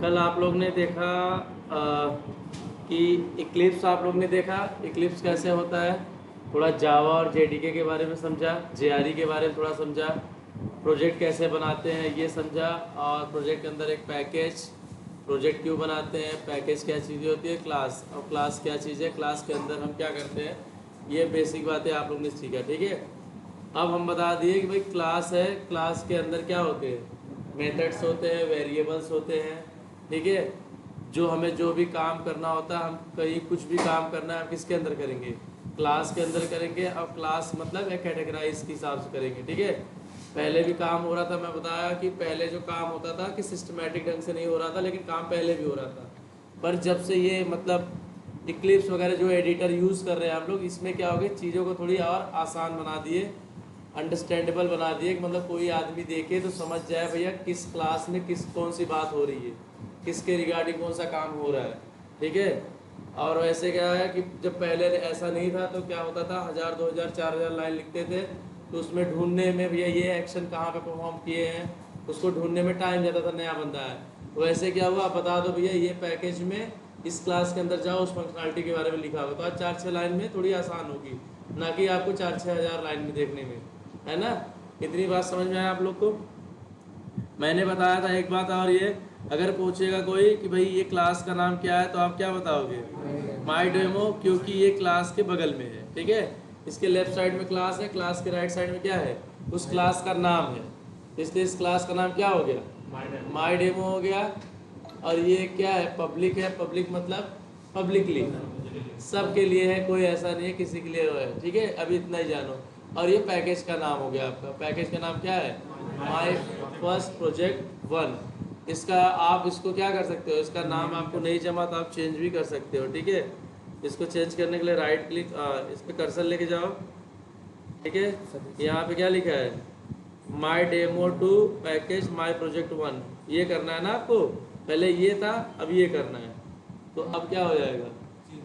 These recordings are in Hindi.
कल आप लोग ने देखा कि इक्लिप्स आप लोग ने देखा इक्लिप्स कैसे होता है। थोड़ा जावा और जेडीके के बारे में समझा, जेआरई के बारे में थोड़ा समझा, प्रोजेक्ट कैसे बनाते हैं ये समझा, और प्रोजेक्ट के अंदर एक पैकेज, प्रोजेक्ट क्यों बनाते हैं, पैकेज क्या चीज़ें होती है, क्लास, और क्लास क्या चीज़ है, क्लास के अंदर हम क्या करते हैं, ये बेसिक बातें आप लोग ने सीखा। ठीक है, अब हम बता दिए कि भाई क्लास है, क्लास के अंदर क्या होते हैं, मेथड्स होते हैं, वेरिएबल्स होते हैं। ठीक है, जो हमें जो भी काम करना होता है, हम कहीं कुछ भी काम करना है हम किसके अंदर करेंगे, क्लास के अंदर करेंगे। और क्लास मतलब एक कैटेगराइज के हिसाब से करेंगे। ठीक है, पहले भी काम हो रहा था, मैं बताया कि पहले जो काम होता था कि सिस्टमेटिक ढंग से नहीं हो रहा था, लेकिन काम पहले भी हो रहा था। पर जब से ये मतलब इक्लिप्स वगैरह जो एडिटर यूज़ कर रहे हैं हम लोग, इसमें क्या हो गया, चीज़ों को थोड़ी और आसान बना दिए, अंडरस्टैंडेबल बना दिए कि मतलब कोई आदमी देखे तो समझ जाए भैया किस क्लास में किस कौन सी बात हो रही है, किसके रिगार्डिंग कौन सा काम हो रहा है। ठीक है, और वैसे क्या है कि जब पहले ऐसा नहीं था तो क्या होता था, 1000 2000 4000 लाइन लिखते थे, तो उसमें ढूंढने में भैया ये एक्शन कहाँ पे परफॉर्म किए हैं, उसको ढूंढने में टाइम जाता था, नया बंदा है। वैसे क्या हुआ, आप बता दो भैया ये पैकेज में इस क्लास के अंदर जाओ, उस फंक्शनलिटी के बारे में लिखा हुआ, तो आज 4-6 लाइन में थोड़ी आसान होगी, ना कि आपको 4-6 हज़ार लाइन में देखने में, है ना। इतनी बात समझ में आया आप लोग को। मैंने बताया था एक बात और, ये अगर पूछेगा कोई कि भाई ये क्लास का नाम क्या है, तो आप क्या बताओगे, माई डेमो, क्योंकि ये क्लास के बगल में है। ठीक है, इसके लेफ्ट साइड में क्लास है, क्लास के राइट साइड में क्या है, उस क्लास का नाम है, इसलिए इस क्लास का नाम क्या हो गया, माई डेमो हो गया। और ये क्या है, पब्लिक है, पब्लिक मतलब पब्लिकली, सबके लिए है, कोई ऐसा नहीं है किसी के लिए है। ठीक है, अभी इतना ही जानो। और ये पैकेज का नाम हो गया आपका, पैकेज का नाम क्या है, माई फर्स्ट प्रोजेक्ट 1। इसका आप इसको क्या कर सकते हो, इसका नाम आपको नहीं जमा तो आप चेंज भी कर सकते हो। ठीक है, इसको चेंज करने के लिए राइट क्लिक, इस पर कर्सर लेके जाओ। ठीक है, यहाँ पे क्या लिखा है, my demo two package my project 1, ये करना है ना आपको, पहले ये था अब ये करना है, तो अब क्या हो जाएगा,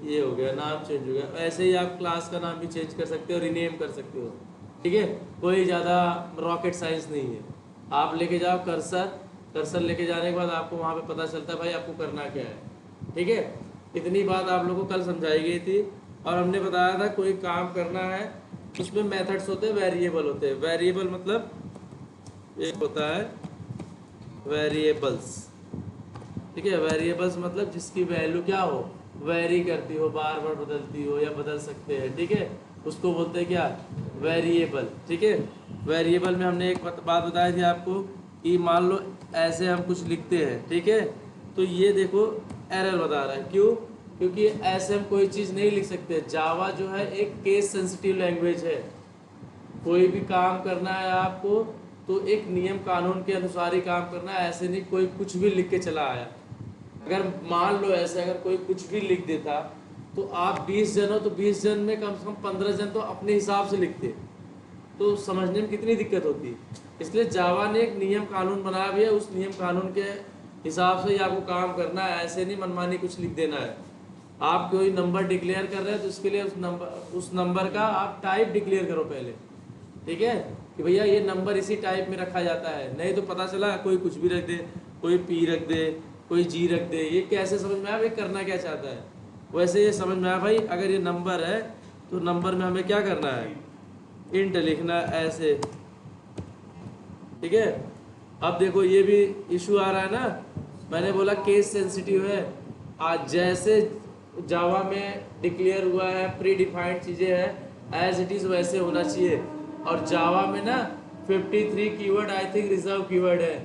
ये हो गया, नाम चेंज हो गया। ऐसे ही आप क्लास का नाम भी चेंज कर सकते हो, रीनेम कर सकते हो। ठीक है, कोई ज़्यादा रॉकेट साइंस नहीं है। आप लेके जाओ कर्सर, कर्सर लेके जाने के बाद आपको वहाँ पे पता चलता है भाई आपको करना क्या है। ठीक है, इतनी बात आप लोगों को कल समझाई गई थी। और हमने बताया था कोई काम करना है, उसमें मेथड्स होते हैं, वेरिएबल होते हैं। वेरिएबल मतलब एक होता है वेरिएबल्स। ठीक है, वेरिएबल्स मतलब जिसकी वैल्यू क्या हो, वेरी करती हो, बार बार बदलती हो या बदल सकते हैं। ठीक है, उसको बोलते हैं क्या, वेरिएबल। ठीक है, वेरिएबल में हमने एक बात बताई थी आपको कि मान लो ऐसे हम कुछ लिखते हैं, ठीक है, तो ये देखो एरर बता रहा है, क्यों, क्योंकि ऐसे हम कोई चीज़ नहीं लिख सकते। जावा जो है एक केस सेंसिटिव लैंग्वेज है, कोई भी काम करना है आपको तो एक नियम कानून के अनुसार ही काम करना है, ऐसे नहीं कोई कुछ भी लिख के चला आया। अगर मान लो ऐसे अगर कोई कुछ भी लिख देता, तो आप 20 जन हो तो 20 जन में कम से कम 15 जन तो अपने हिसाब से लिखते, तो समझने में कितनी दिक्कत होती। इसलिए जावा ने एक नियम कानून बनाया भी है, उस नियम कानून के हिसाब से ही आपको काम करना है, ऐसे नहीं मनमानी कुछ लिख देना है। आप कोई नंबर डिक्लेयर कर रहे हैं तो उसके लिए उस नंबर का आप टाइप डिक्लेयर करो पहले। ठीक है, कि भैया ये नंबर इसी टाइप में रखा जाता है, नहीं तो पता चला कोई कुछ भी रख दे, कोई पी रख दे, कोई जी रख दे, ये कैसे समझ में आया भाई करना क्या चाहता है। वैसे ये समझ में आया भाई, अगर ये नंबर है तो नंबर में हमें क्या करना है, इंट लिखना है ऐसे। ठीक है, अब देखो ये भी इशू आ रहा है ना, मैंने बोला केस सेंसिटिव है। आज जैसे जावा में डिक्लेयर हुआ है, प्री डिफाइंड चीज़ें हैं, एज इट इज़ वैसे होना चाहिए। और जावा में ना 53 keyword I think reserve keyword है।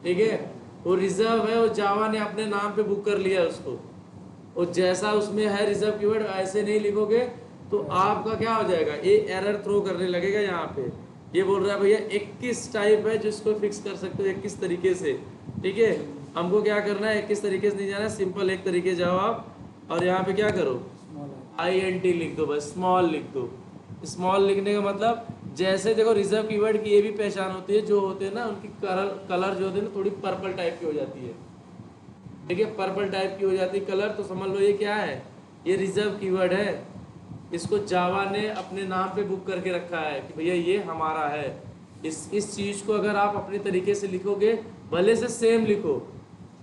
ठीक है, वो रिजर्व है, वो जावा ने अपने नाम पे बुक कर लिया है उसको, और जैसा उसमें है रिजर्व कीवर्ड ऐसे नहीं लिखोगे तो आपका क्या हो जाएगा, ये एरर थ्रो करने लगेगा। यहाँ पे ये बोल रहा है भैया 21 टाइप है जिसको फिक्स कर सकते हो 21 तरीके से। ठीक है, हमको क्या करना है, 21 तरीके से नहीं जाना, सिंपल एक तरीके जाओ आप, और यहाँ पे क्या करो, INT लिख दो, बस स्मॉल लिख दो। स्मॉल लिखने का मतलब जैसे देखो रिजर्व कीवर्ड की ये भी पहचान होती है, जो होते हैं ना उनकी कलर जो होते हैं ना थोड़ी पर्पल टाइप की हो जाती है। ठीक है, पर्पल टाइप की हो जाती है कलर, तो समझ लो ये क्या है, ये रिजर्व कीवर्ड है। इसको जावा ने अपने नाम पे बुक करके रखा है कि भैया ये हमारा है। इस चीज़ को अगर आप अपने तरीके से लिखोगे, भले से सेम लिखो,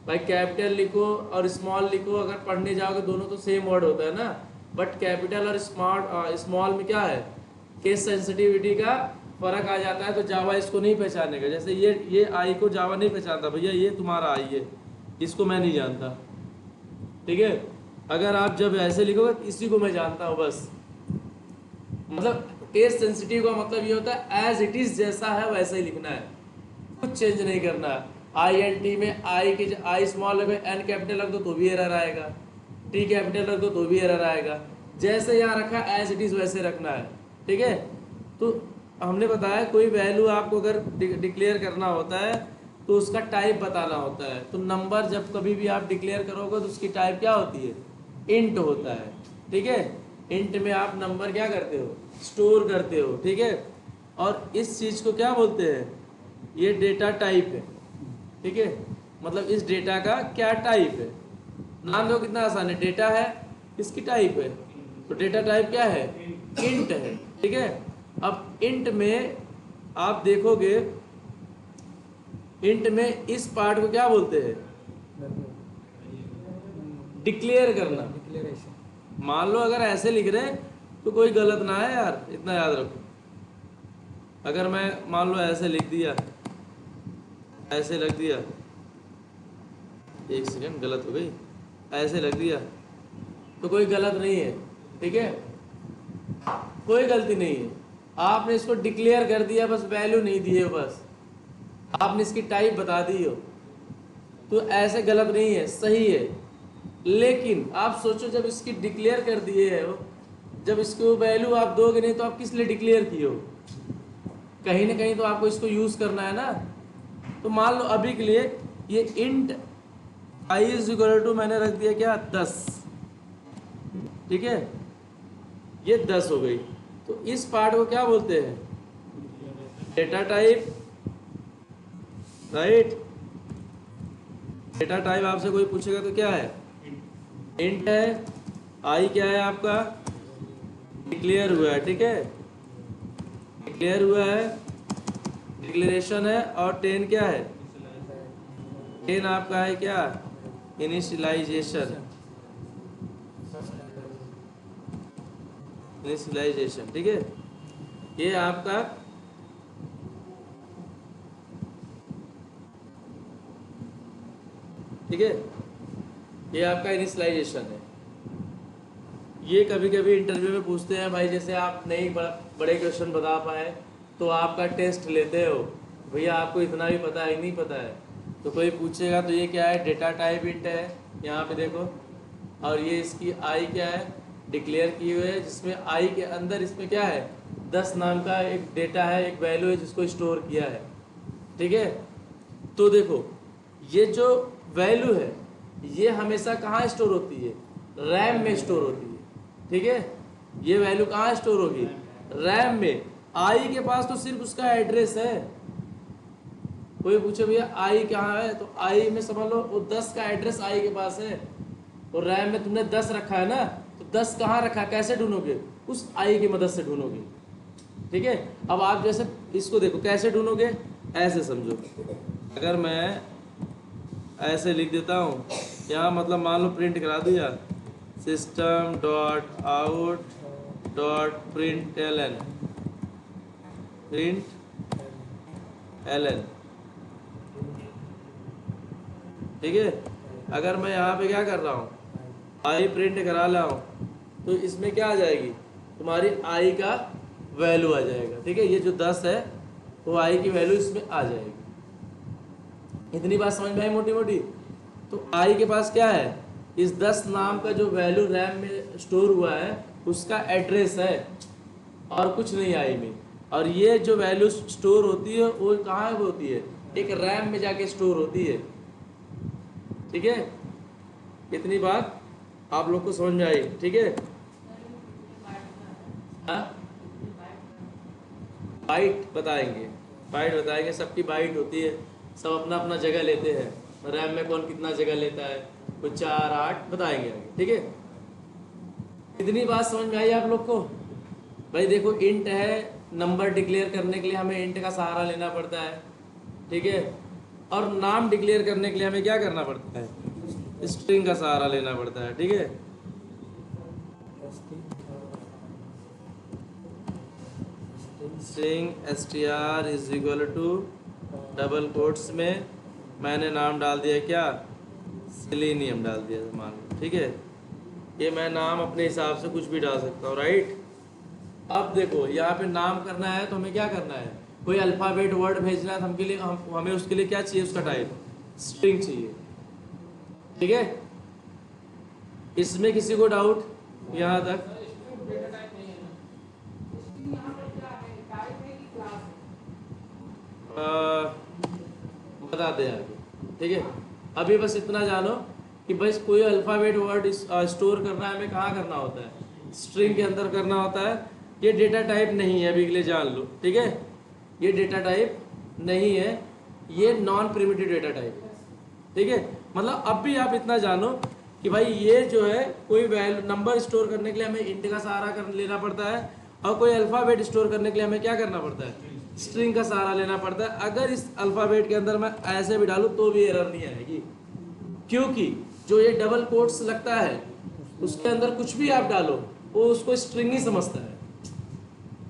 भाई कैपिटल लिखो और स्मॉल लिखो, अगर पढ़ने जाओगे दोनों तो सेम वर्ड होता है ना, बट कैपिटल और स्मॉल में क्या है, केस सेंसिटिविटी का फर्क आ जाता है। तो जावा इसको नहीं पहचानेगा। जैसे ये आई को जावा नहीं पहचानता, भैया ये तुम्हारा आई है, इसको मैं नहीं जानता, ठीक है। अगर आप जब ऐसे लिखोगे तो इसी को मैं जानता हूँ बस। मतलब केस सेंसिटिव का मतलब ये होता है एज इट इज, जैसा है वैसे ही लिखना है, कुछ चेंज नहीं करना है। INT में आई स्मॉल रखो, एन कैपिटल रख दो तो भी एरर आएगा, टी कैपिटल रख दो तो भी एरर आएगा। जैसे यहाँ रखा एज इट इज वैसे रखना है, ठीक है। तो हमने बताया कोई वैल्यू आपको अगर डिक्लेयर करना होता है तो उसका टाइप बताना होता है। तो नंबर जब कभी भी आप डिक्लेयर करोगे तो उसकी टाइप क्या होती है, इंट होता है, ठीक है। इंट में आप नंबर क्या करते हो, स्टोर करते हो, ठीक है। और इस चीज़ को क्या बोलते हैं, ये डेटा टाइप है, ठीक है। मतलब इस डेटा का क्या टाइप है, नाम दो कितना आसान है, डेटा है, इसकी टाइप है, तो डेटा टाइप क्या है, इंट है, ठीक है। अब इंट में आप देखोगे, इंट में इस पार्ट को क्या बोलते हैं, डिक्लेयर करना। मान लो अगर ऐसे लिख रहे हैं तो कोई गलत ना है यार, इतना याद रखो। अगर मैं मान लो ऐसे लिख दिया, ऐसे लग दिया, एक सेकंड गलत हो गई, ऐसे लग दिया तो कोई गलत नहीं है, ठीक है, कोई गलती नहीं है। आपने इसको डिक्लेयर कर दिया, बस वैल्यू नहीं दी है, बस आपने इसकी टाइप बता दी हो, तो ऐसे गलत नहीं है, सही है। लेकिन आप सोचो जब इसकी डिक्लेयर कर दिए हो, जब इसको वैल्यू आप दोगे नहीं तो आप किस लिए डिक्लेयर किए हो, कहीं ना कहीं तो आपको इसको यूज करना है ना। तो मान लो अभी के लिए ये int I is equal to मैंने रख दिया क्या 10, ठीक है, ये 10 हो गई। तो इस पार्ट को क्या बोलते हैं, data type, right. Data type आपसे कोई पूछेगा तो क्या है, इंट है, आई क्या है आपका, डिक्लेयर हुआ है, ठीक है, डिक्लेयर हुआ है, डिक्लेरेशन है। और 10 क्या है, 10 आपका है क्या, इनिशियलाइजेशन, इनिशियलाइजेशन, ठीक है। ये आपका ठीक है, ये आपका इनिशियलाइजेशन है। ये कभी कभी इंटरव्यू में पूछते हैं भाई, जैसे आप नहीं बड़े क्वेश्चन बता पाए तो आपका टेस्ट लेते हो, भैया आपको इतना भी पता है नहीं पता है, तो कोई पूछेगा तो ये क्या है, डेटा टाइप इंट है, यहाँ पे देखो। और ये इसकी आई क्या है, डिक्लेयर की हुई है, जिसमें आई के अंदर इसमें क्या है, 10 नाम का एक डेटा है, एक वैल्यू है जिसको स्टोर किया है, ठीक है। तो देखो ये जो वैल्यू है ये हमेशा कहाँ स्टोर होती है, रैम में स्टोर होती है, ठीक है। ये वैल्यू कहाँ स्टोर होगी, रैम में। आई के पास तो सिर्फ उसका एड्रेस है। कोई पूछे भैया आई कहाँ है, तो आई में समझ लो वो 10 का एड्रेस आई के पास है, और रैम में तुमने 10 रखा है ना, तो 10 कहाँ रखा, कैसे ढूंढोगे, उस आई की मदद से ढूंढोगे, ठीक है। अब आप जैसे इसको देखो कैसे ढूंढोगे, ऐसे समझो, अगर मैं ऐसे लिख देता हूँ यहाँ, मतलब मान लो प्रिंट करा दिया system dot out dot println, ठीक है। अगर मैं यहाँ पे क्या कर रहा हूँ, आई प्रिंट करा रहा हूँ, तो इसमें क्या आ जाएगी, तुम्हारी आई का वैल्यू आ जाएगा, ठीक है। ये जो 10 है वो आई की वैल्यू इसमें आ जाएगी। इतनी बात समझ में आई मोटी मोटी। तो आई के पास क्या है, इस 10 नाम का जो वैल्यू रैम में स्टोर हुआ है उसका एड्रेस है, और कुछ नहीं आई में। और ये जो वैल्यू स्टोर होती है वो कहाँ होती है, एक रैम में जाके स्टोर होती है, ठीक है। इतनी बात आप लोग को समझ में आई, ठीक है। बाइट बताएंगे, बाइट बताएंगे, सबकी बाइट होती है, सब अपना अपना जगह लेते हैं, रैम में कौन कितना जगह लेता है, कोई 4 8 बताएंगे आगे, ठीक है। इतनी बात समझ में आई आप लोग को। भाई देखो इंट है, नंबर डिक्लेयर करने के लिए हमें इंट का सहारा लेना पड़ता है, ठीक है। और नाम डिक्लेयर करने के लिए हमें क्या करना पड़ता है, स्ट्रिंग का सहारा लेना पड़ता है। ठीक है, string str is equal to double quotes में मैंने नाम डाल दिया क्या, सेलेनियम डाल दिया मान लो। ठीक है, ये मैं नाम अपने हिसाब से कुछ भी डाल सकता हूँ, राइट। अब देखो यहाँ पे नाम करना है तो हमें क्या करना है, कोई अल्फ़ाबेट वर्ड भेजना है तो हमके लिए हमें उसके लिए क्या चाहिए, उसका टाइप स्ट्रिंग चाहिए। ठीक है, इसमें किसी को डाउट यहाँ तक? बता दें आगे। ठीक है, अभी बस इतना जानो कि बस कोई अल्फ़ाबेट वर्ड स्टोर करना है हमें कहाँ करना होता है, स्ट्रिंग के अंदर करना होता है। ये डेटा टाइप नहीं है, अभी के लिए जान लो। ठीक है, ये डेटा टाइप नहीं है, ये नॉन प्रिमिटिव डेटा टाइप है। ठीक है, मतलब अब भी आप इतना जानो कि भाई ये जो है कोई वैल्यू नंबर स्टोर करने के लिए हमें इंट का सहारा कर लेना पड़ता है, और कोई अल्फ़ाबेट स्टोर करने के लिए हमें क्या करना पड़ता है, स्ट्रिंग का सहारा लेना पड़ता है। अगर इस अल्फ़ाबेट के अंदर मैं ऐसे भी डालूँ तो भी एरर नहीं आएगी, क्योंकि जो ये डबल कोट्स लगता है उसके अंदर कुछ भी आप डालो वो उसको स्ट्रिंग ही समझता है।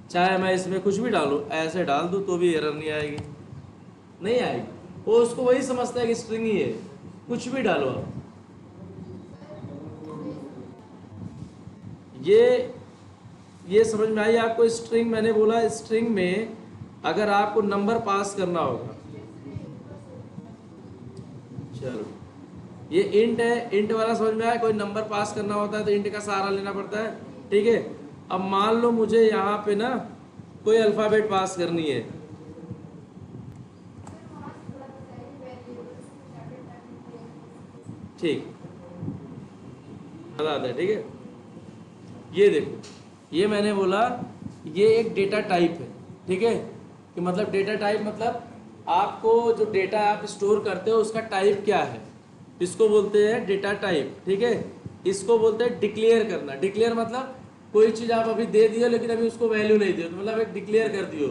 चाहे मैं इसमें कुछ भी डालूं, ऐसे डाल दूं तो भी एरर नहीं आएगी, नहीं आएगी, वो उसको वही समझता है कि स्ट्रिंग ही है, कुछ भी डालो आप। ये समझ में आई आपको? स्ट्रिंग मैंने बोला, स्ट्रिंग में अगर आपको नंबर पास करना होगा, चलो ये इंट है, इंट वाला समझ में आया, कोई नंबर पास करना होता है तो इंट का सहारा लेना पड़ता है। ठीक है, अब मान लो मुझे यहाँ पे ना कोई अल्फ़ाबेट पास करनी है, ठीक बता दें। ठीक है, ये देखो, ये मैंने बोला ये एक डेटा टाइप है। ठीक है, कि मतलब डेटा टाइप मतलब आपको जो डेटा आप स्टोर करते हो उसका टाइप क्या है, इसको बोलते हैं डेटा टाइप। ठीक है, इसको बोलते हैं डिक्लेयर करना। डिक्लेयर मतलब कोई चीज़ आप अभी दे दियो लेकिन अभी उसको वैल्यू नहीं दियो, तो मतलब एक डिक्लेयर कर दियो।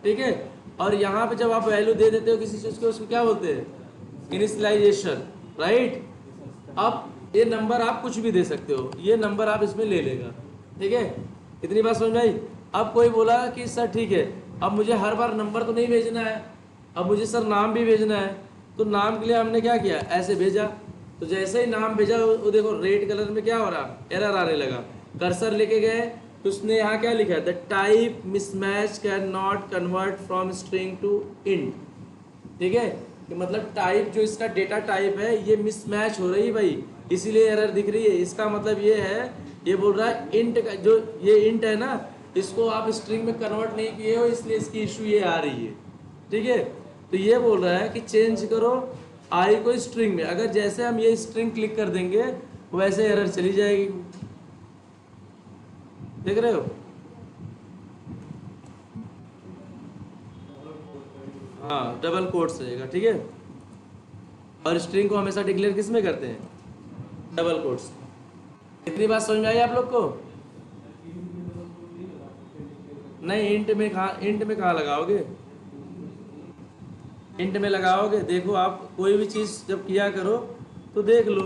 ठीक है, और यहाँ पे जब आप वैल्यू दे देते हो किसी चीज़ को, उसको क्या बोलते हैं, इनिशियलाइजेशन, राइट। अब ये नंबर आप कुछ भी दे सकते हो, ये नंबर आप इसमें ले लेगा। ठीक है, इतनी बात समझ में आई? अब कोई बोला कि सर ठीक है, अब मुझे हर बार नंबर तो नहीं भेजना है, अब मुझे सर नाम भी भेजना है, तो नाम के लिए हमने क्या किया, ऐसे भेजा। तो जैसे ही नाम भेजा वो देखो रेड कलर में क्या हो रहा, एरर आने लगा। कर्सर लेके गए तो उसने यहाँ क्या लिखा है, the type mismatch can not convert from string to int. ठीक है, कि मतलब टाइप जो इसका डेटा टाइप है ये मिसमैच हो रही है भाई, इसीलिए एरर दिख रही है। इसका मतलब ये है, ये बोल रहा है इंट का जो ये इंट है ना, इसको आप स्ट्रिंग में कन्वर्ट नहीं किए हो, इसलिए इसकी इशू ये आ रही है। ठीक है, तो ये बोल रहा है कि चेंज करो आई को स्ट्रिंग में। अगर जैसे हम ये स्ट्रिंग क्लिक कर देंगे वैसे एरर चली जाएगी, देख रहे हो? हाँ, डबल कोट्स रहेगा। ठीक है, और स्ट्रिंग को हमेशा डिक्लेयर किस में करते हैं, डबल कोट्स। इतनी बात समझ में आई आप लोग को? नहीं, इंट में कहाँ लगाओगे, इंट में लगाओगे। देखो आप कोई भी चीज़ जब किया करो तो देख लो,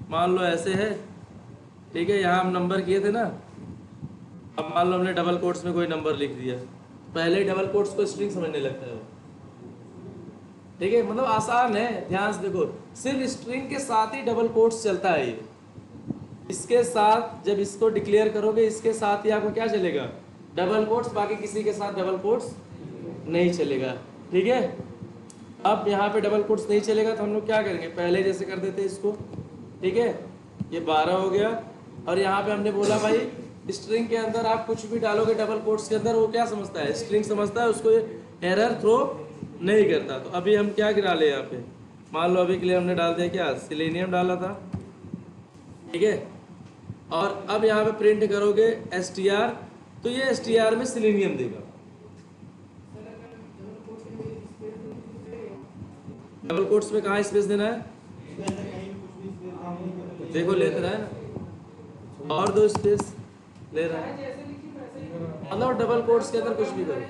मान लो ऐसे है, ठीक है, यहाँ हम नंबर किए थे ना, अब मान लो हमने डबल कोट्स में कोई नंबर लिख दिया, पहले ही डबल कोट्स को स्ट्रिंग समझने लगता है वो। ठीक है, मतलब आसान है, ध्यान से देखो, सिर्फ स्ट्रिंग के साथ ही डबल कोट्स चलता है ये। इसके साथ जब इसको डिक्लेयर करोगे इसके साथ ही आपको क्या चलेगा, डबल कोट्स, बाकी किसी के साथ डबल कोट्स नहीं चलेगा। ठीक है, अब यहाँ पे डबल कोट्स नहीं चलेगा तो हम लोग क्या करेंगे, पहले जैसे कर देते हैं इसको। ठीक है, ये 12 हो गया, और यहाँ पे हमने बोला भाई स्ट्रिंग के अंदर आप कुछ भी डालोगे डबल कोट्स के अंदर, वो क्या समझता है, स्ट्रिंग समझता है, उसको एरर थ्रो नहीं करता। तो अभी हम क्या गिरा ले यहाँ पे, मान लो अभी के लिए हमने डाल दिया क्या, सेलेनियम डाला था। ठीक है, और अब यहाँ पे प्रिंट करोगे str, तो ये str में सेलेनियम देगा। डबल कोट्स में कहाँ स्पेस देना है, देखो लेते रहा है ना, और 2 स्पेस ले रहा है, मतलब डबल कोट्स के अंदर कुछ भी करो।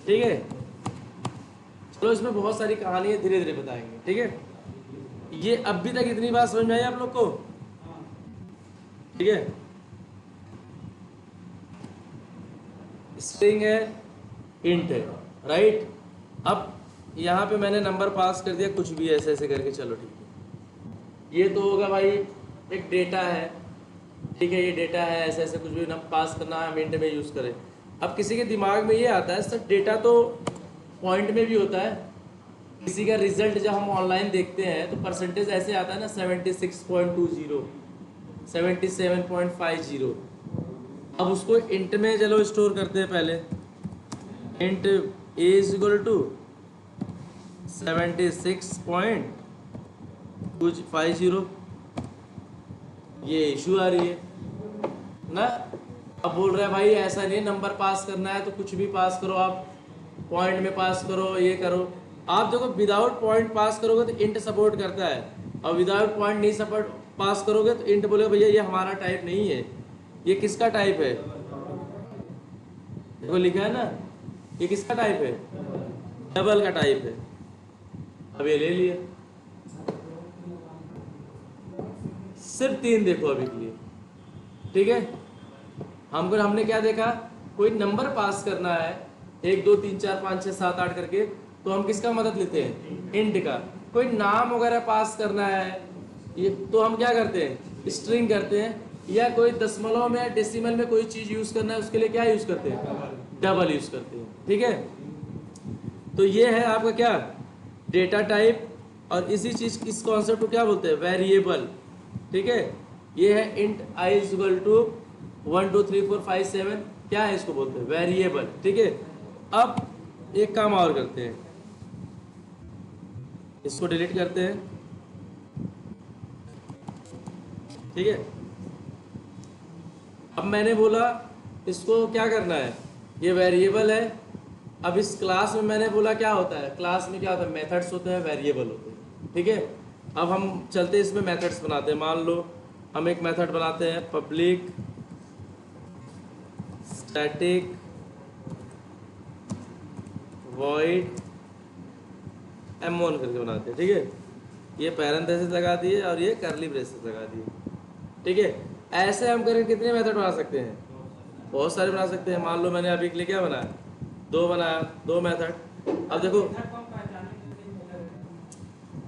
ठीक है, चलो इसमें बहुत सारी कहानी है, धीरे धीरे बताएंगे, ठीक है। ये अभी तक इतनी बात समझ में आई आप लोग को, ठीक है। स्ट्रिंग है, इंट है, राइट। अब यहाँ पे मैंने नंबर पास कर दिया, कुछ भी ऐसे ऐसे करके, चलो ठीक है। ये तो होगा भाई एक डेटा है, ठीक है, ये डेटा है, ऐसे ऐसे कुछ भी ना पास करना है, हम इंट में यूज़ करें। अब किसी के दिमाग में ये आता है सर डेटा तो पॉइंट में भी होता है, किसी का रिजल्ट जब हम ऑनलाइन देखते हैं तो परसेंटेज ऐसे आता है ना 76.20, 77.50। अब उसको इंट में चलो स्टोर करते हैं पहले। Int A is equal to 76.50, ये इशू आ रही है ना। अब बोल रहे हैं भाई ऐसा नहीं, नंबर पास करना है तो कुछ भी पास करो, आप पॉइंट में पास करो, ये करो। आप देखो विदाउट पॉइंट पास करोगे तो इंट सपोर्ट करता है, और विदाउट पॉइंट नहीं सपोर्ट पास करोगे तो इंट बोलेगा भैया ये हमारा टाइप नहीं है। ये किसका टाइप है, देखो लिखा है ना, ये किसका टाइप है, डबल का टाइप है। अब ये ले लिए, सिर्फ 3 देखो अभी के लिए, ठीक है। हमने क्या देखा, कोई नंबर पास करना है 1 2 3 4 5 6 7 8 करके, तो हम किसका मदद लेते हैं, इंट का। कोई नाम वगैरह पास करना है ये तो हम क्या करते हैं, स्ट्रिंग करते हैं। या कोई दशमलव में डेसिमल में कोई चीज़ यूज़ करना है, उसके लिए क्या यूज़ करते हैं, डबल यूज़ करते हैं, ठीक है। तो ये है आपका क्या, डेटा टाइप। और इसी चीज़ इस कॉन्सेप्ट को क्या बोलते हैं, वेरिएबल, ठीक है। ये है int I is equal to 1 2 3 4 5 7, क्या है इसको बोलते हैं, वेरिएबल, ठीक है। अब एक काम और करते हैं, इसको डिलीट करते हैं, ठीक है। अब मैंने बोला इसको क्या करना है, ये वेरिएबल है। अब इस क्लास में मैंने बोला क्या होता है, क्लास में क्या होता है, मेथड्स होते हैं, वेरिएबल होते हैं, ठीक है। अब हम चलते हैं इसमें मेथड्स बनाते हैं। मान लो हम एक मेथड बनाते हैं, पब्लिक स्टैटिक वॉइड m1 करके बनाते हैं, ठीक है। ये पैरेंथेसिस लगा दिए और ये करली ब्रेसेस लगा दिए, ठीक है। ऐसे हम करके कितने मेथड बना सकते हैं, बहुत सारे बना सकते हैं। मान लो मैंने अभी के लिए क्या बनाया, 2 बनाया, 2 मेथड। अब देखो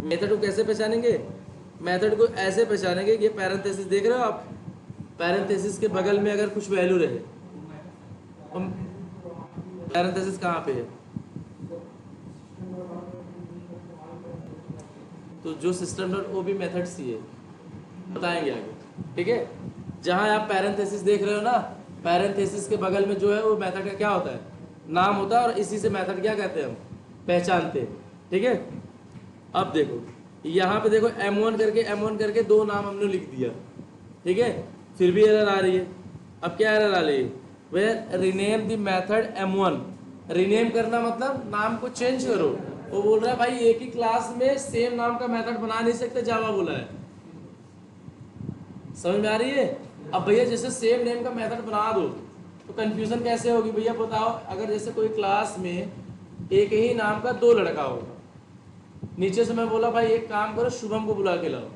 मेथड को कैसे पहचानेंगे, मेथड को ऐसे पहचानेंगे कि ये पैरेंथेसिस देख रहे हो आप, पैरेंथेसिस के बगल में अगर कुछ वैल्यू रहे, पैरेंथेसिस कहाँ पे है, तो जो system dot O B methods ही है, बताएंगे आगे, ठीक है। जहाँ आप पैरेंथेसिस देख रहे हो ना, पैरेंथेसिस के बगल में जो है वो मेथड का क्या होता है, नाम होता है, और इसी से मेथड क्या कहते हैं हम पहचानते हैं, ठीक है। अब देखो यहाँ पे देखो m1 करके 2 नाम हमने लिख दिया, ठीक है, फिर भी एरर आ रही है। अब क्या एरर आ रही है, वह rename the method m1। Rename करना मतलब नाम को चेंज करो। वो बोल रहा है भाई एक ही क्लास में सेम नाम का मेथड बना नहीं सकते, जावा बोला है, समझ में आ रही है। अब भैया जैसे सेम नेम का मेथड बना दो तो कंफ्यूजन कैसे होगी भैया बताओ। अगर जैसे कोई क्लास में एक ही नाम का 2 लड़का होगा, नीचे से मैं बोला भाई एक काम करो शुभम को बुला के लाओ,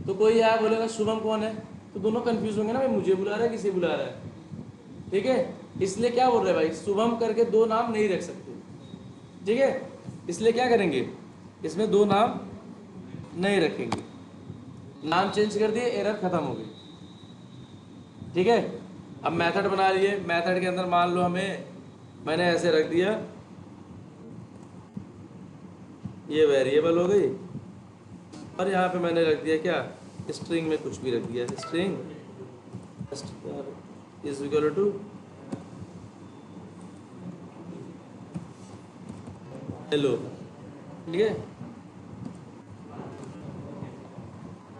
तो कोई आया बोलेगा शुभम कौन है, तो दोनों कंफ्यूज होंगे ना, भाई मुझे बुला रहा है किसे बुला रहा है, ठीक है। इसलिए क्या बोल रहे हैं भाई, शुभम करके 2 नाम नहीं रख सकते, ठीक है। इसलिए क्या करेंगे, इसमें 2 नाम नहीं रखेंगे, नाम चेंज कर दिए, एरर खत्म हो गई, ठीक है। अब मेथड बना लिए, मेथड के अंदर मान लो मैंने ऐसे रख दिया, ये वेरिएबल हो गई, और यहाँ पे मैंने रख दिया क्या, स्ट्रिंग में कुछ भी रख दिया, string is equal to hello, ठीक है।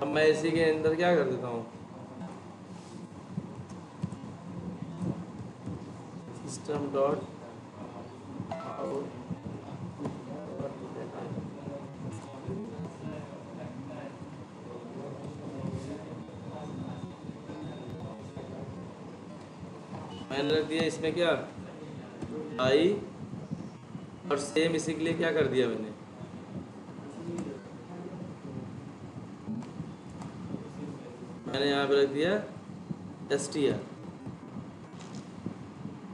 अब मैं इसी के अंदर क्या कर देता हूँ, सिस्टम डॉट मैंने रख दिया इसमें क्या, आई और सेम इसी के लिए क्या कर दिया मैंने यहाँ पे रख दिया str।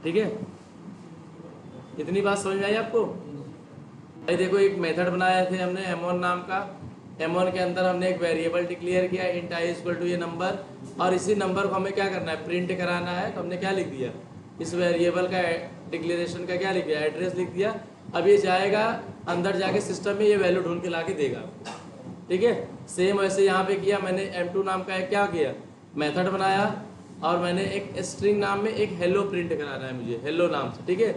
ठीक है, इतनी बात समझ में आई आपको? भाई देखो, एक मेथड बनाए थे हमने m1 नाम का। m1 के अंदर हमने एक वेरिएबल डिक्लेयर किया int i इक्वल टू ये नंबर, और इसी नंबर को हमें क्या करना है, प्रिंट कराना है। तो हमने क्या लिख दिया, इस वेरिएबल का डिक्लेरेशन का क्या लिख दिया, एड्रेस लिख दिया। अब ये जाएगा अंदर जाके सिस्टम में ये वैल्यू ढूंढ के ला के देगा। ठीक है, सेम वैसे यहाँ पे किया मैंने। m2 नाम का एक क्या किया, मेथड बनाया, और मैंने एक स्ट्रिंग नाम में एक हेलो प्रिंट कराना है मुझे, हेलो नाम से। ठीक है,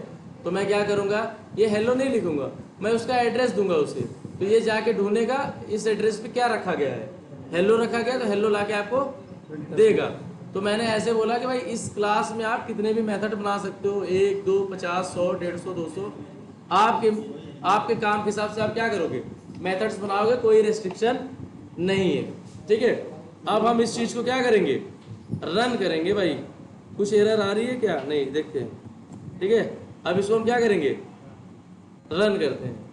तो मैं क्या करूँगा, ये हेलो नहीं लिखूंगा, मैं उसका एड्रेस दूंगा उसे। तो ये जाके ढूंढेगा इस एड्रेस पे क्या रखा गया है, हेलो रखा गया, तो हेलो ला के आपको देगा। तो मैंने ऐसे बोला कि भाई इस क्लास में आप कितने भी मेथड बना सकते हो, 1 2 50 100 150 200, आपके काम के हिसाब से आप क्या करोगे, मेथड्स बनाओगे, कोई रेस्ट्रिक्शन नहीं है। ठीक है, अब हम इस चीज़ को क्या करेंगे, रन करेंगे। भाई कुछ एरर आ रही है क्या, नहीं, देखते हैं। ठीक है, अब इसको हम क्या करेंगे, रन करते हैं।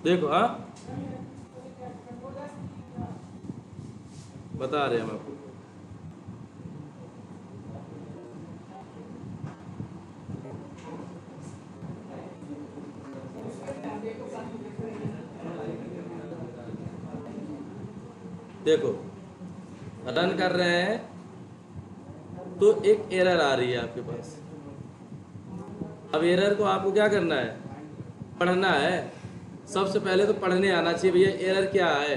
देखो, हाँ बता रहे हैं हम आपको। देखो, रन कर रहे हैं तो एक एरर आ रही है आपके पास। अब एरर को आपको क्या करना है, पढ़ना है। सबसे पहले तो पढ़ने आना चाहिए भैया एरर क्या है।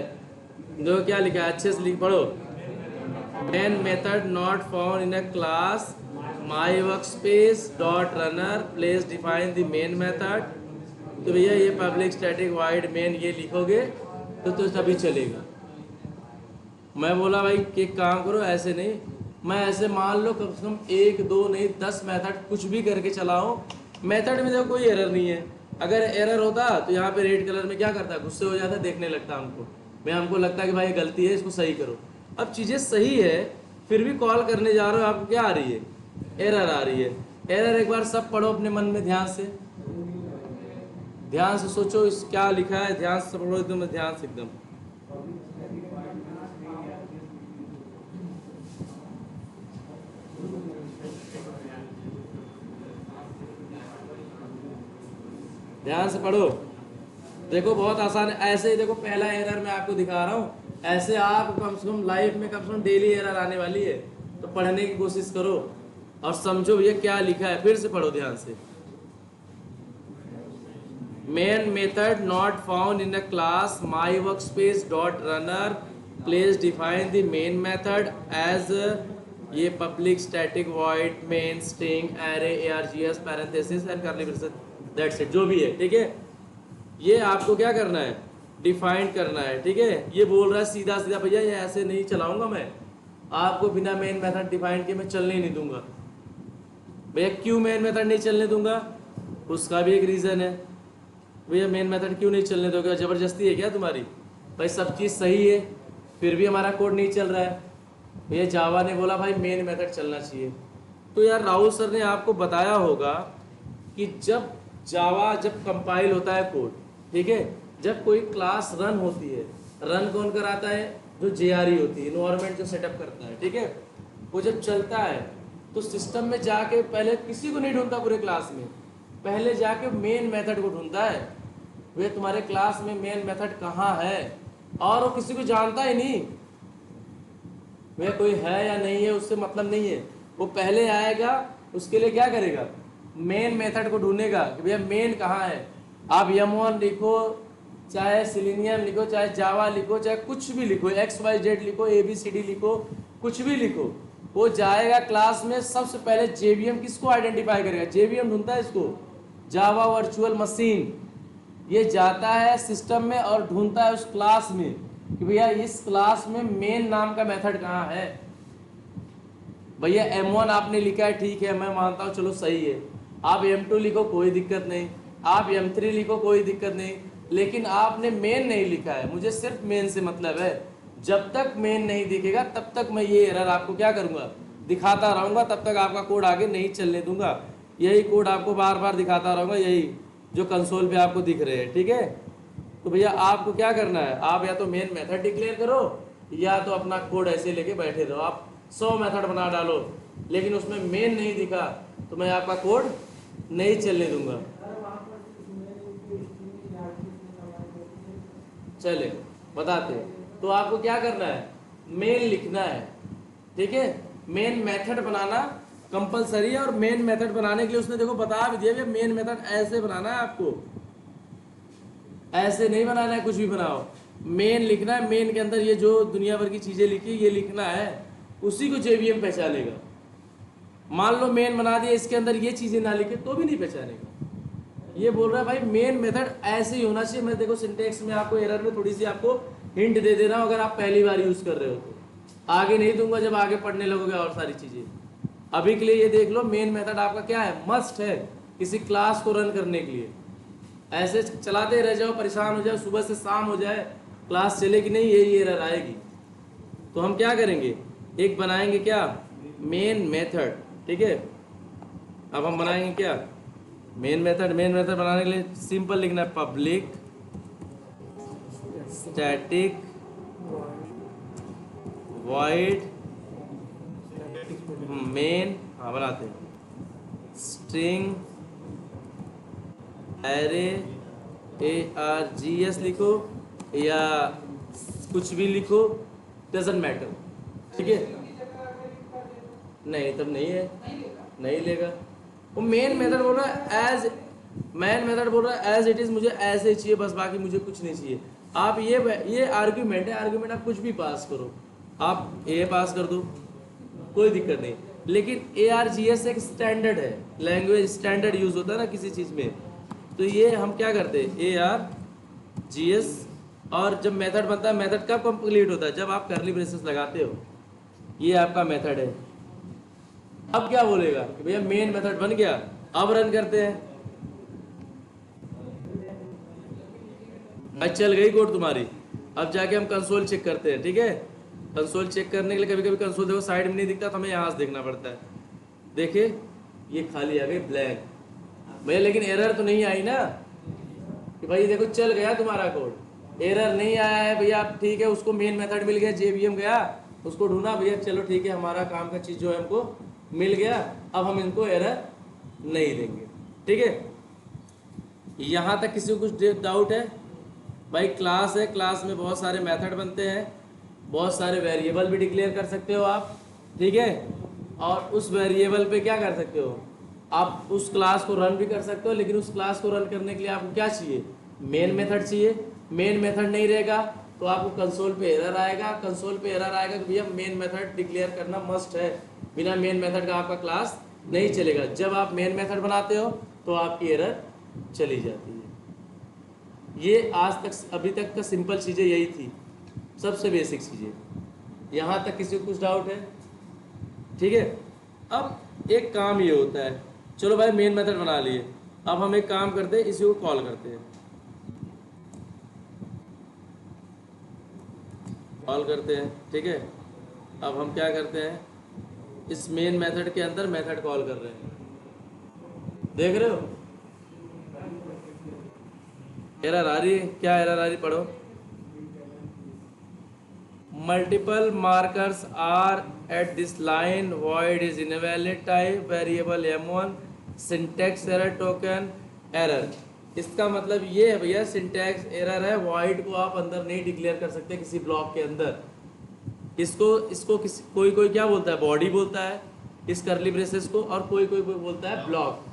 देखो क्या लिखा है, अच्छे से लिख पढ़ो। Main method not found in a class my work space dot runner place define the main method. तो भैया ये पब्लिक स्टैटिक वाइड मेन ये लिखोगे तो तभी चलेगा। मैं बोला भाई कि काम करो, ऐसे नहीं, मैं ऐसे मान लो कम से कम 1 2 नहीं 10 मेथड कुछ भी करके चलाओ, मेथड में देखो कोई एरर नहीं है। अगर एरर होता तो यहाँ पे रेड कलर में क्या करता, गुस्से हो जाता, देखने लगता हमको लगता कि भाई गलती है, इसको सही करो। अब चीज़ें सही है फिर भी कॉल करने जा रहे हो, आपको क्या आ रही है, एरर आ रही है। एरर एक बार सब पढ़ो अपने मन में, ध्यान से सोचो इस क्या लिखा है, ध्यान से पढ़ो एकदम, ध्यान से एकदम। ध्यान से पढ़ो। देखो बहुत आसान है, ऐसे ही देखो पहला एरर मैं आपको दिखा रहा हूँ, ऐसे आप कम से कम लाइफ में कम से कम डेली एरर आने वाली है। तो पढ़ने की कोशिश करो और समझो ये क्या लिखा है, फिर से पढ़ो ध्यान से। Main method not found in a class my work space dot runner place define the main method as ये public static void main string array args parenthesis and curly braces, that's it, जो भी है। ठीक है, ये आपको क्या करना है, डिफाइन करना है। ठीक है, ये बोल रहा है सीधा सीधा भैया ये ऐसे नहीं चलाऊंगा मैं, आपको बिना मेन मेथड डिफाइन के मैं चलने नहीं दूंगा। भैया क्यों मेन मेथड नहीं चलने दूंगा, उसका भी एक रीज़न है। भैया मेन मेथड क्यों नहीं चलने दोगे, ज़बरदस्ती है क्या तुम्हारी? भाई सब चीज़ सही है फिर भी हमारा कोड नहीं चल रहा है। भैया जावा ने बोला भाई मेन मेथड चलना चाहिए। तो यार राहुल सर ने आपको बताया होगा कि जब जावा जब कंपाइल होता है कोड, ठीक है, जब कोई क्लास रन होती है, रन कौन कराता है, जो जेआरई होती है, इन्वायरमेंट जो सेटअप करता है। ठीक है, वो जब चलता है तो सिस्टम में जाके पहले किसी को नहीं ढूंढता पूरे क्लास में, पहले जाके मेन मेथड को ढूंढता है। वे तुम्हारे क्लास में मेन मेथड कहाँ है, और वो किसी को जानता ही नहीं, वे कोई है या नहीं है उससे मतलब नहीं है। वो पहले आएगा, उसके लिए क्या करेगा, मेन मेथड को ढूंढेगा कि भैया मेन कहाँ है। आप m1 लिखो, चाहे सिलेनियम लिखो, चाहे जावा लिखो, चाहे कुछ भी लिखो, XYZ लिखो, ABCD लिखो, कुछ भी लिखो, वो जाएगा क्लास में। सबसे पहले JVM किसको आइडेंटिफाई करेगा, JVM ढूंढता है इसको, जावा वर्चुअल मशीन। ये जाता है सिस्टम में और ढूंढता है उस क्लास में कि भैया इस क्लास में मेन नाम का मेथड कहाँ है। भैया m1 आपने लिखा है, ठीक है, मैं मानता हूँ, चलो सही है। आप m2 लिखो, कोई दिक्कत नहीं, आप m3 लिखो, कोई दिक्कत नहीं, लेकिन आपने मेन नहीं लिखा है। मुझे सिर्फ मेन से मतलब है, जब तक मेन नहीं दिखेगा तब तक मैं ये एरर आपको क्या करूँगा, दिखाता रहूँगा, तब तक आपका कोड आगे नहीं चलने दूंगा। यही कोड आपको बार बार दिखाता रहूँगा, यही जो कंसोल पे आपको दिख रहे हैं, ठीक है। तो भैया आपको क्या करना है, आप या तो मेन मेथड डिक्लेयर करो या तो अपना कोड ऐसे लेके बैठे रहो। आप 100 मेथड बना डालो लेकिन उसमें मेन नहीं दिखा तो मैं आपका कोड नहीं चलने दूंगा। चले बताते हैं। तो आपको क्या करना है, मेन लिखना है, ठीक है। मेन मेथड बनाना कंपलसरी है और मेन मेथड बनाने के लिए उसने देखो बता भी दिया, मेन मेथड ऐसे बनाना है आपको, ऐसे नहीं बनाना है कुछ भी बनाओ, मेन लिखना है। मेन के अंदर ये जो दुनिया भर की चीजें लिखी ये लिखना है, उसी को जेवीएम पहचानेगा। मान लो मेन बना दिया, इसके अंदर ये चीजें ना लिखे तो भी नहीं पहचानेगा। ये बोल रहा है भाई मेन मेथड ऐसे ही होना चाहिए। मैं देखो सिंटेक्स में आपको एरर में थोड़ी सी आपको हिंट दे दे रहा हूँ, अगर आप पहली बार यूज कर रहे हो तो आगे नहीं दूंगा जब आगे पढ़ने लगोगे और सारी चीजें। अभी के लिए ये देख लो, मेन मेथड आपका क्या है, मस्ट है किसी क्लास को रन करने के लिए। ऐसे चलाते रह जाओ, परेशान हो जाओ, सुबह से शाम हो जाए क्लास चलेगी नहीं, यही एरर आएगी। तो हम क्या करेंगे, एक बनाएंगे क्या, मेन मेथड, ठीक है। अब हम बनाएंगे क्या, मेन मेथड। मेन मेथड बनाने के लिए सिंपल लिखना है, पब्लिक स्टैटिक वॉइड मेन, हाँ बनाते हैं, स्ट्रिंग एरे ARGS लिखो या कुछ भी लिखो, डजंट मैटर, ठीक है। नहीं तब नहीं है, नहीं लेगा। वो मेन मेथड बोल रहा है एज, मेन मेथड बोल रहा है एज इट इज, मुझे ऐसे ही चाहिए बस, बाकी मुझे कुछ नहीं चाहिए। आप ये आर्ग्यूमेंट है, आर्ग्यूमेंट आप कुछ भी पास करो, आप ए पास कर दो कोई दिक्कत नहीं, लेकिन ARGS एक स्टैंडर्ड है, लैंग्वेज स्टैंडर्ड यूज होता है ना किसी चीज में। तो ये हम क्या करते हैं, ARGS, और जब मेथड बनता है, मेथड कब कंप्लीट होता है, जब आप कर्ली ब्रेसेस लगाते हो। ये आपका मेथड है। अब क्या बोलेगा कि भैया मेन मेथड बन गया, अब रन करते हैं। चल गई कोड तुम्हारी। अब जाके हम कंसोल चेक करते हैं, ठीक है। कंसोल चेक करने के लिए कभी कभी कंसोल देखो साइड में नहीं दिखता तो हमें यहाँ से देखना पड़ता है। देखिए ये खाली आ गई ब्लैंक भैया, लेकिन एरर तो नहीं आई ना कि भाई देखो चल गया तुम्हारा कोड, एरर नहीं आया है भैया। ठीक है, उसको मेन मेथड मिल गया, JVM गया उसको ढूंढा भैया, चलो ठीक है, हमारा काम का चीज़ जो है हमको मिल गया। अब हम इनको एरर नहीं देंगे, ठीक है। यहाँ तक किसी को कुछ डाउट है भाई? क्लास है, क्लास में बहुत सारे मेथड बनते हैं, बहुत सारे वेरिएबल भी डिक्लेयर कर सकते हो आप, ठीक है। और उस वेरिएबल पे क्या कर सकते हो, आप उस क्लास को रन भी कर सकते हो, लेकिन उस क्लास को रन करने के लिए आपको क्या चाहिए, मेन मेथड चाहिए। मेन मेथड नहीं रहेगा तो आपको कंसोल पे एरर आएगा। कंसोल पे एरर आएगा कि भैया मेन मेथड डिक्लेयर करना मस्ट है, बिना मेन मेथड का आपका क्लास नहीं चलेगा। जब आप मेन मेथड बनाते हो तो आपकी एरर चली जाती है। ये आज तक अभी तक का सिंपल चीज़ें यही थी, सबसे बेसिक चीज़ें। यहाँ तक किसी को कुछ डाउट है? ठीक है। अब एक काम ये होता है, चलो भाई मेन मेथड बना लिए, अब हम एक काम करते हैं, इसी को कॉल करते हैं, कॉल करते हैं, ठीक है। अब हम क्या करते हैं, इस मेन मेथड के अंदर मेथड कॉल कर रहे हैं, देख रहे हो एरर आ रही है। क्या एरर आ रही, पढ़ो। Multiple markers are at this line, void is invalid type variable M1, syntax error token error. इसका मतलब ये है भैया, सिंटैक्स एरर है, वॉइड को आप अंदर नहीं डिक्लेयर कर सकते किसी ब्लॉक के अंदर। इसको कोई क्या बोलता है, बॉडी बोलता है इस करली ब्रेसेस को, और कोई बोलता है ब्लॉक।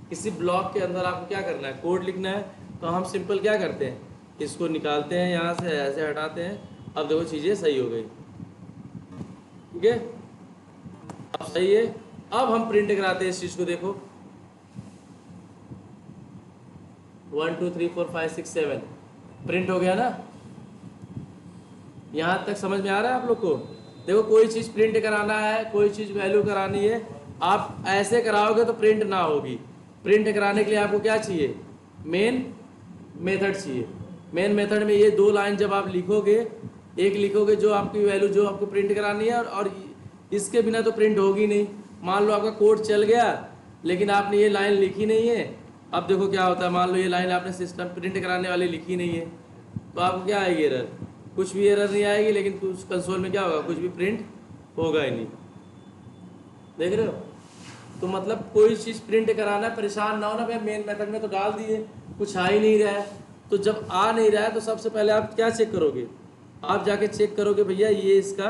किसी ब्लॉक के अंदर आपको क्या करना है, कोड लिखना है। तो हम सिंपल क्या करते हैं, इसको निकालते हैं यहाँ से, ऐसे हटाते हैं। अब देखो चीज़ें सही हो गई, ठीक है, अब सही है। अब हम प्रिंट कराते हैं इस चीज़ को, देखो 1 2 3 4 5 6 7 प्रिंट हो गया ना। यहाँ तक समझ में आ रहा है आप लोग को? देखो कोई चीज़ प्रिंट कराना है, कोई चीज़ वैल्यू करानी है, आप ऐसे कराओगे तो प्रिंट ना होगी। प्रिंट कराने के लिए आपको क्या चाहिए, मेन मेथड चाहिए। मेन मेथड में ये दो लाइन जब आप लिखोगे, एक लिखोगे जो आपकी वैल्यू जो आपको प्रिंट करानी है, और इसके बिना तो प्रिंट होगी नहीं। मान लो आपका कोड चल गया, लेकिन आपने ये लाइन लिखी नहीं है। अब देखो क्या होता है, मान लो ये लाइन आपने सिस्टम प्रिंट कराने वाली लिखी नहीं है, तो आपको क्या आएगी एरर? कुछ भी एरर नहीं आएगी, लेकिन कुछ कंसोल में क्या होगा, कुछ भी प्रिंट होगा ही नहीं। देख रहे हो? तो मतलब कोई चीज़ प्रिंट कराना है, परेशान ना हो ना भाई, मेन मेथड में तो डाल दिए, कुछ आ ही नहीं रहा है। तो जब आ नहीं रहा है तो सबसे पहले आप क्या चेक करोगे? आप जाके चेक करोगे भैया ये इसका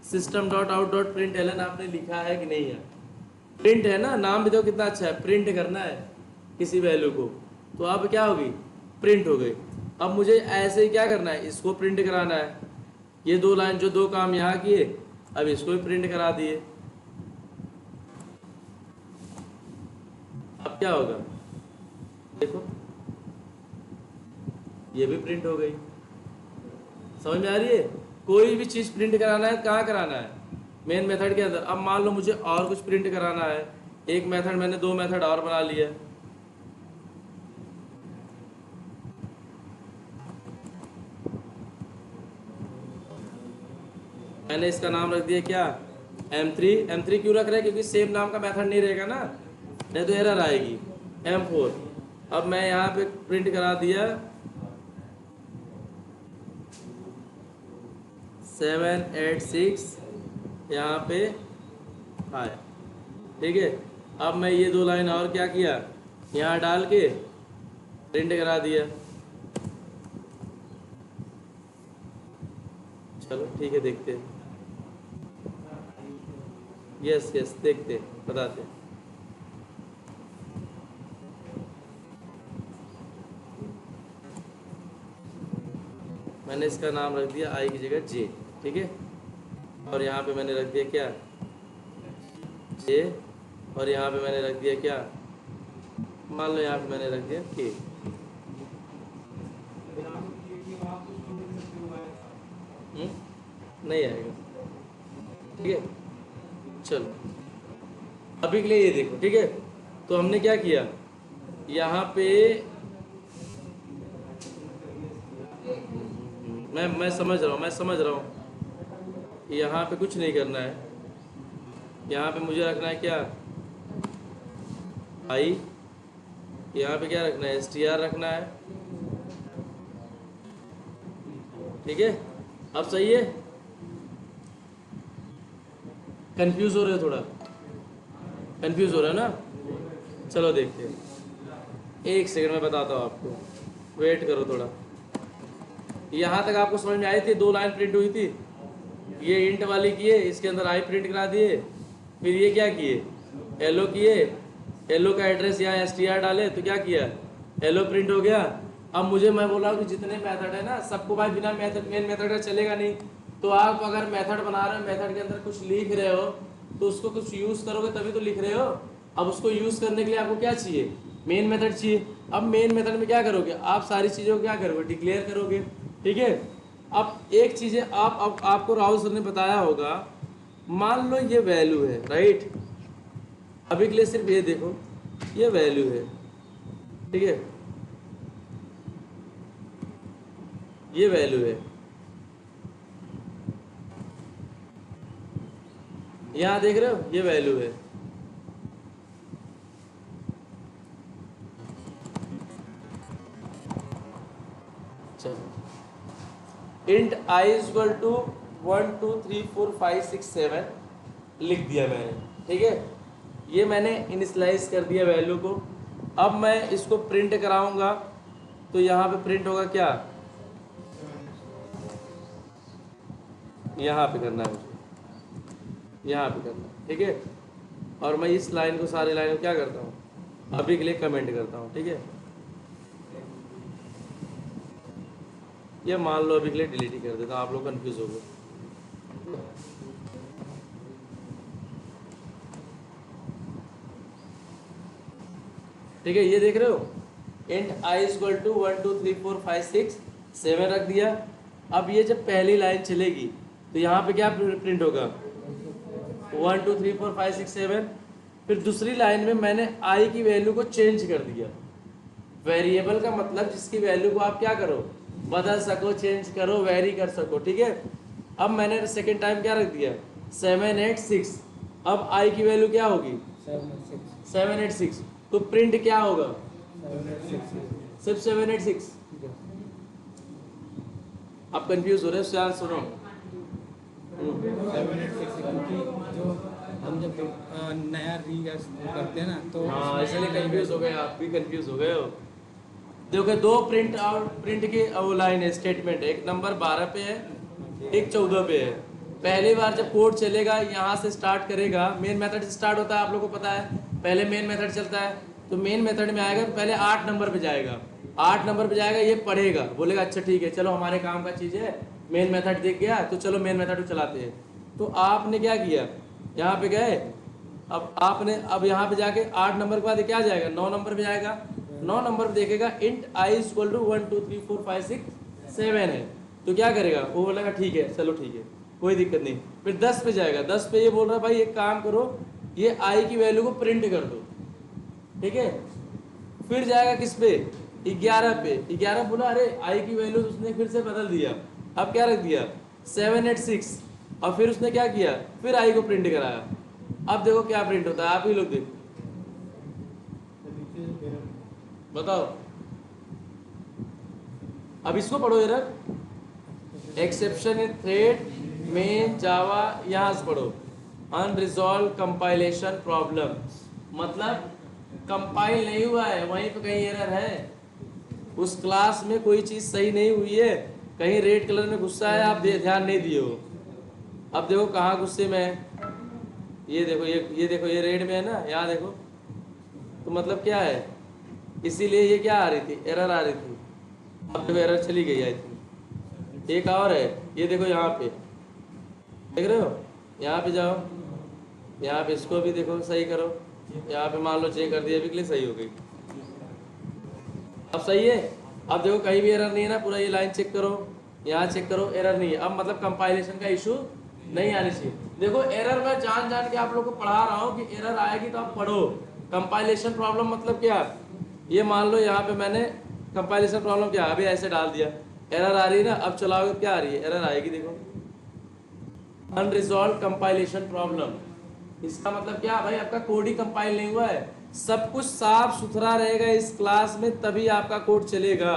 system dot out dot println आपने लिखा है कि नहीं है। प्रिंट है ना, नाम भी देखो कितना अच्छा है, प्रिंट करना है किसी वैल्यू को, तो अब क्या होगी, प्रिंट हो गई। अब मुझे ऐसे ही क्या करना है, इसको प्रिंट कराना है। ये दो लाइन जो दो काम यहाँ किए, अब इसको भी प्रिंट करा दिए। अब क्या होगा, देखो ये भी प्रिंट हो गई। समझ में आ रही है? कोई भी चीज़ प्रिंट कराना है, कहाँ कराना है, मेन मेथड के अंदर। अब मान लो मुझे और कुछ प्रिंट कराना है, एक मेथड मैंने दो मेथड और बना लिया। मैंने इसका नाम रख दिया क्या, M3। M3 क्यों रख रहे हैं, क्योंकि सेम नाम का मेथड नहीं रहेगा ना, नहीं तो एरर आएगी। M4। अब मैं यहाँ पे प्रिंट करा दिया 786 यहाँ पे आया, ठीक है। अब मैं ये दो लाइन और क्या किया, यहाँ डाल के प्रिंट करा दिया। चलो ठीक है, देखते हैं। यस यस, देखते बताते। मैंने इसका नाम रख दिया आई की जगह जे, ठीक है। और यहाँ पे मैंने रख दिया क्या, जे। और यहाँ पे मैंने रख दिया क्या, मान लो यहाँ पे मैंने रख दिया के। नहीं आएगा, ठीक है। चलो अभी के लिए ये देखो, ठीक है। तो हमने क्या किया, यहाँ पे मैं समझ रहा हूँ। यहाँ पे कुछ नहीं करना है, यहाँ पे मुझे रखना है क्या, आई। यहाँ पे क्या रखना है, str रखना है, ठीक है। अब सही है, कंफ्यूज हो रहे हो, थोड़ा कंफ्यूज हो रहा है ना। चलो देखते हैं, एक सेकंड में बताता हूँ आपको, वेट करो थोड़ा। यहाँ तक आपको समझ में आई थी, दो लाइन प्रिंट हुई थी, ये इंट वाली किए, इसके अंदर आई प्रिंट करा दिए, फिर ये क्या किए, एलो किए, एलो का एड्रेस यहाँ str डाले, तो क्या किया, एलो प्रिंट हो गया। अब मुझे, मैं बोला कि जितने मेथड है ना, सबको भाई बिना मेथड मेन मेथड का चलेगा नहीं। तो आप अगर मेथड बना रहे हो, मेथड के अंदर कुछ लिख रहे हो, तो उसको कुछ यूज़ करोगे तभी तो लिख रहे हो। अब उसको यूज़ करने के लिए आपको क्या चाहिए, मेन मेथड चाहिए। अब मेन मेथड में क्या करोगे, आप सारी चीज़ों को क्या करोगे, डिक्लेयर करोगे, ठीक है। अब एक चीज़ है, अब आपको राहुल सर ने बताया होगा, मान लो ये वैल्यू है, राइट। अभी के लिए सिर्फ ये देखो, ये वैल्यू है, ठीक है, ये वैल्यू है। यहाँ देख रहे हो, ये वैल्यू है। चलो int I is equal to 1 2 3 4 5 6 7 लिख दिया मैंने, ठीक है। ये मैंने इनिशियलाइज कर दिया वैल्यू को। अब मैं इसको प्रिंट कराऊंगा, तो यहाँ पे प्रिंट होगा क्या, यहाँ पे करना है मुझे, यहाँ पे करना है, ठीक है। और मैं इस लाइन को, सारी लाइन को क्या करता हूँ, अभी के लिए कमेंट करता हूँ, ठीक है। ये मान लो अभी के लिए डिलीट ही कर देता हूँ, आप लोग कंफ्यूज हो गए। ठीक है, ये देख रहे हो, int I is equal to 1 2 3 4 5 6 7 रख दिया। अब ये जब पहली लाइन चलेगी तो यहाँ पे क्या प्रिंट होगा, 1 2 3 4 5 6 7। फिर दूसरी लाइन में मैंने आई की वैल्यू को चेंज कर दिया। वेरिएबल का मतलब जिसकी वैल्यू को आप क्या करो, बदल सको, चेंज करो, वेरी कर सको, ठीक है। अब मैंने सेकेंड टाइम क्या रख दिया, 7 8 6। अब आई की वैल्यू क्या होगी, 786, तो प्रिंट क्या होगा? सिर्फ 786। आप कंफ्यूज हो रहे हो? यार सुनो, 786 क्योंकि जो हम जब नया रीगैस करते हैं ना तो हाँ इसलिए कंफ्यूज हो गए, आप भी कंफ्यूज हो गए हो। देखो दो प्रिंट और प्रिंट की वो लाइन है, स्टेटमेंट है, एक नंबर 12 पे है, एक 14 पे है। पहली बार जब कोड चलेगा यहाँ से स्टार्ट करेगा, मेन मेथड से स्टार्ट होता है, आप लोगों को पता है, पहले मेन मेथड चलता है, तो मेन मेथड में आएगा तो पहले 8 नंबर पे जाएगा, 8 नंबर पे जाएगा, ये पढ़ेगा, बोलेगा अच्छा ठीक है चलो हमारे काम का चीज़ है, मेन मेथड दिख गया तो चलो मेन मेथड को चलाते हैं। तो आपने क्या किया, यहाँ पे गए, अब आपने अब यहाँ पे जाके 8 नंबर के बाद क्या जाएगा, 9 नंबर पे जाएगा, 9 नंबर पे देखेगा इंट आई इक्वल टू 1 2 3 4 5 6 7 है, तो क्या करेगा, वो बोलेगा ठीक है चलो ठीक है कोई दिक्कत नहीं। फिर 10 पे जाएगा, 10 पे ये बोल रहा है भाई एक काम करो, ये आई की वैल्यू को प्रिंट कर दो, ठीक है। फिर जाएगा किस पे, 11 पे, 11 बोला अरे आई की वैल्यू उसने फिर से बदल दिया, अब क्या रख दिया 786, और फिर उसने क्या किया, फिर आई को प्रिंट कराया। अब देखो क्या प्रिंट होता है, आप ही लोग देखो, बताओ। अब इसको पढ़ो एरर, एक्सेप्शन इन थ्रेड में जावा, यहां से पढ़ो अनरिजॉल्व कंपाइलेशन प्रॉब्लम, मतलब कंपाइल नहीं हुआ है, वहीं पे कहीं एरर है, उस क्लास में कोई चीज सही नहीं हुई है, कहीं रेड कलर में गुस्सा है, आप ध्यान नहीं दिए हो। अब देखो कहाँ गुस्से में है, ये देखो, ये देखो ये रेड में है ना, यहाँ देखो, तो मतलब क्या है, इसीलिए ये क्या आ रही थी, एरर आ रही थी। अब देखो एरर चली गई आई थी। एक और है, ये देखो यहाँ पे देख रहे हो, यहाँ पे जाओ, यहाँ पे इसको भी देखो सही करो, यहाँ पे मान लो चेक कर दिया अभी के लिए सही हो गई, अब सही है। अब देखो कहीं भी एरर नहीं है ना, पूरा ये लाइन चेक करो, यहाँ चेक करो, एरर नहीं है, अब मतलब कंपाइलेशन का इशू नहीं आनी चाहिए। देखो एरर मैं जान जान के आप लोग को पढ़ा रहा हूँ कि एरर आएगी तो आप पढ़ो। कंपाइलेशन प्रॉब्लम मतलब क्या, ये मान लो यहाँ पे मैंने कंपाइलेशन प्रॉब्लम क्या अभी ऐसे डाल दिया, एरर आ रही है ना, अब चलाओगे क्या आ रही है, एरर आएगी, देखो अनरिजॉल्व कंपाइलेशन प्रॉब्लम। इसका मतलब क्या भाई, आपका कोड ही कंपाइल नहीं हुआ है, सब कुछ साफ सुथरा रहेगा इस क्लास में तभी आपका कोड चलेगा।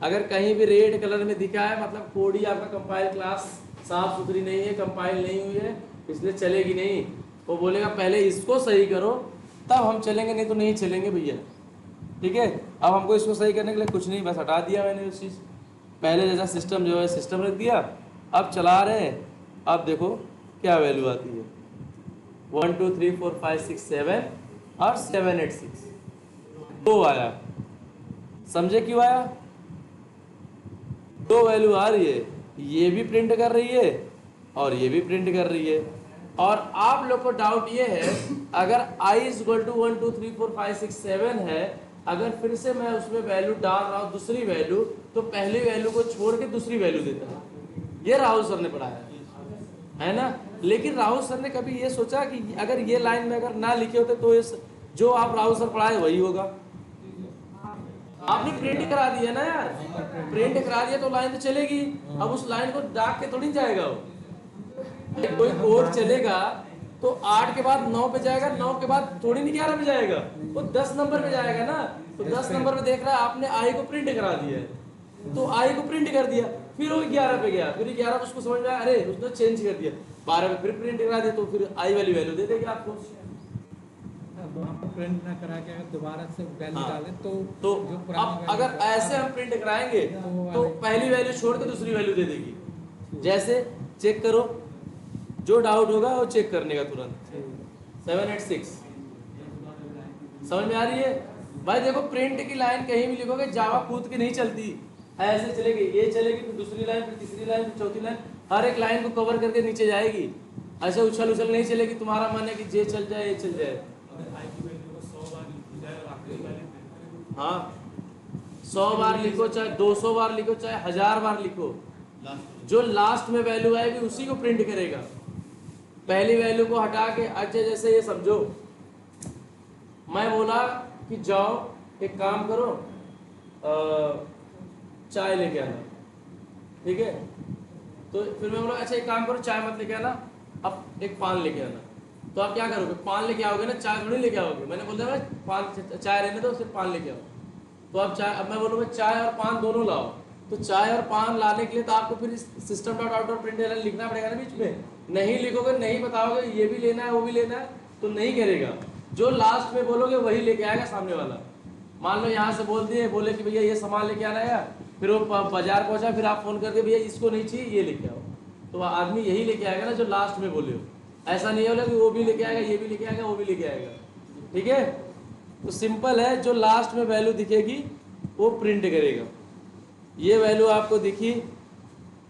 अगर कहीं भी रेड कलर में दिखा है मतलब कोड ही आपका कंपाइल, क्लास साफ सुथरी नहीं है, कंपाइल नहीं हुई है, इसलिए चलेगी नहीं। वो बोलेगा पहले इसको सही करो तब हम चलेंगे, नहीं तो नहीं चलेंगे भैया, ठीक है। अब हमको इसको सही करने के लिए कुछ नहीं, बस हटा दिया मैंने उस चीज़, पहले जैसा सिस्टम जो है सिस्टम रख दिया, अब चला रहे हैं। अब देखो क्या वैल्यू आती है, 1 2 3 4 5 6 7 और 786 दो आया, समझे क्यों आया, दो वैल्यू आ रही है, ये भी प्रिंट कर रही है और ये भी प्रिंट कर रही है। और आप लोग को डाउट ये है, अगर i इक्वल टू 1 2 3 4 5 6 7 है, अगर फिर से मैं उसमें वैल्यू डाल रहा हूँ दूसरी वैल्यू, तो पहली वैल्यू को छोड़ के दूसरी वैल्यू देता है, ये राहुल सर ने पढ़ाया है ना। लेकिन राहुल सर ने कभी ये सोचा कि अगर ये लाइन में अगर ना लिखे होते तो इस जो आप राहुल सर पढ़ाए वही होगा, आपने प्रिंट करा दिया ना यार, प्रिंट करा दिया तो लाइन तो चलेगी, अब उस लाइन को दाग के थोड़ी जाएगा वो, कोई कोड चलेगा तो 8 के बाद 9 पे जाएगा, 9 के बाद थोड़ी नहीं 11 पे जाएगा, वो 10 नंबर पे जाएगा ना, तो 10 नंबर पे देख रहा है आपने आई को प्रिंट करा दिया है, तो आई को प्रिंट कर दिया, फिर वो 11 पे गया, फिर 11 पे उसको समझ में आया अरे उसने चेंज कर दिया, 12 पे फिर प्रिंट करा दिया, तो फिर आई वाली वैल्यू दे देगी आपको। प्रिंट ना करा के अगर दोबारा से वैल्यू डालें तो जो अब अगर ऐसे हम प्रिंट कराएंगे तो पहली वैल्यू छोड़ के दूसरी वैल्यू दे देगी। जैसे चेक करो, जो डाउट होगा वो चेक करने का तुरंत। 786 समझ में आ रही है भाई। देखो प्रिंट की लाइन कहीं भी लिखोगे जावा कूद के नहीं चलती, ऐसे चलेगी, ये चलेगी फिर दूसरी लाइन फिर तीसरी लाइन फिर चौथी लाइन, हर एक लाइन को कवर करके नीचे जाएगी, ऐसे उछल उछल नहीं चलेगी। तुम्हारा मन है कि ये चल जाए ये चल जाए, हाँ 100 बार लिखो चाहे 200 बार लिखो चाहे 1000 बार लिखो, जो लास्ट में वैल्यू आएगी उसी को प्रिंट करेगा, पहली वैल्यू को हटा के। अच्छा जैसे ये समझो मैं बोला कि जाओ एक काम करो चाय लेके आना, ठीक है, तो फिर मैं बोला अच्छा एक काम करो चाय मत लेके आना, अब एक पान लेके आना, तो आप क्या करोगे, पान लेके आओगे ना, चाय थोड़ी लेके आओगे। मैंने बोल दिया पान चाय रहने दो, सिर्फ पान लेके आओ। तो आप चाय, अब मैं बोलूँगा चाय और पान दोनों लाओ, तो चाय और पान लाने के लिए तो आपको फिर system dot out dot print लिखना पड़ेगा ना बीच में। नहीं लिखोगे, नहीं बताओगे ये भी लेना है वो भी लेना है, तो नहीं करेगा। जो लास्ट में बोलोगे वही लेके आएगा सामने वाला। मान लो यहाँ से बोल दिए, बोले कि भैया ये सामान लेके आना है, फिर वो बाजार पहुंचा, फिर आप फोन करके भैया इसको नहीं चाहिए ये लेके आओ, तो आदमी यही लेके आएगा ना जो लास्ट में बोले हो। ऐसा नहीं होगा कि वो भी लेके आएगा, ये भी लेके आएगा, वो भी लेके आएगा। ठीक है, तो सिंपल है, जो लास्ट में वैल्यू दिखेगी वो प्रिंट करेगा। ये वैल्यू आपको दिखी,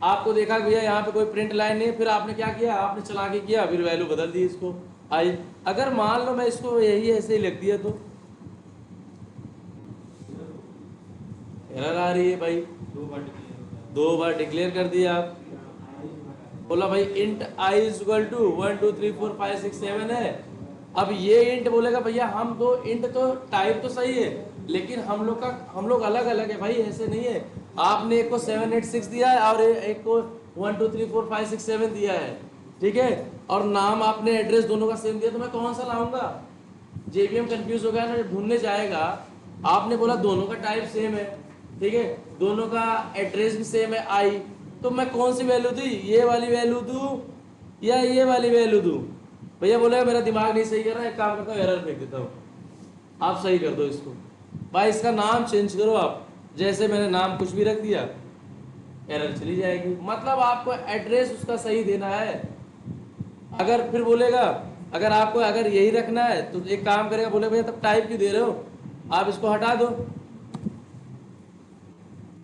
आपको देखा कि भैया यहाँ पे कोई प्रिंट लाइन नहीं है, फिर आपने क्या किया, आपने चला के किया, फिर वैल्यू बदल दी इसको आई। अगर मान लो मैं इसको यही ऐसे ही लिख दिया तो एरर आ रही है भाई, दो बार डिक्लेयर कर दिया आप। बोला भाई int i is equal to 1 2 3 4 5 6 7 है। अब ये इंट बोलेगा भैया हम दो इंट तो टाइप तो सही है, लेकिन हम लोग अलग अलग है भाई, ऐसे नहीं है। आपने एक को 7 8 6 दिया है और एक को 1 2 3 4 5 6 7 दिया है, ठीक है, और नाम आपने एड्रेस दोनों का सेम दिया, तो मैं कौन सा लाऊंगा। जेबीएम कंफ्यूज हो गया ना, ढूंढने जाएगा। आपने बोला दोनों का टाइप सेम है, ठीक है, दोनों का एड्रेस भी सेम है आई, तो मैं कौन सी वैल्यू दी, ये वाली वैल्यू दूं या ये वाली वैल्यू दूं। भैया बोले मेरा दिमाग नहीं सही कर रहा है, एक काम करता हूँ एरर फेंक देता हूँ, आप सही कर दो इसको। भाई इसका नाम चेंज करो आप, जैसे मैंने नाम कुछ भी रख दिया एरर चली जाएगी। मतलब आपको एड्रेस उसका सही देना है। अगर फिर बोलेगा अगर आपको अगर यही रखना है तो एक काम करेगा, बोले भैया तब टाइप क्यों दे रहे हो, आप इसको हटा दो,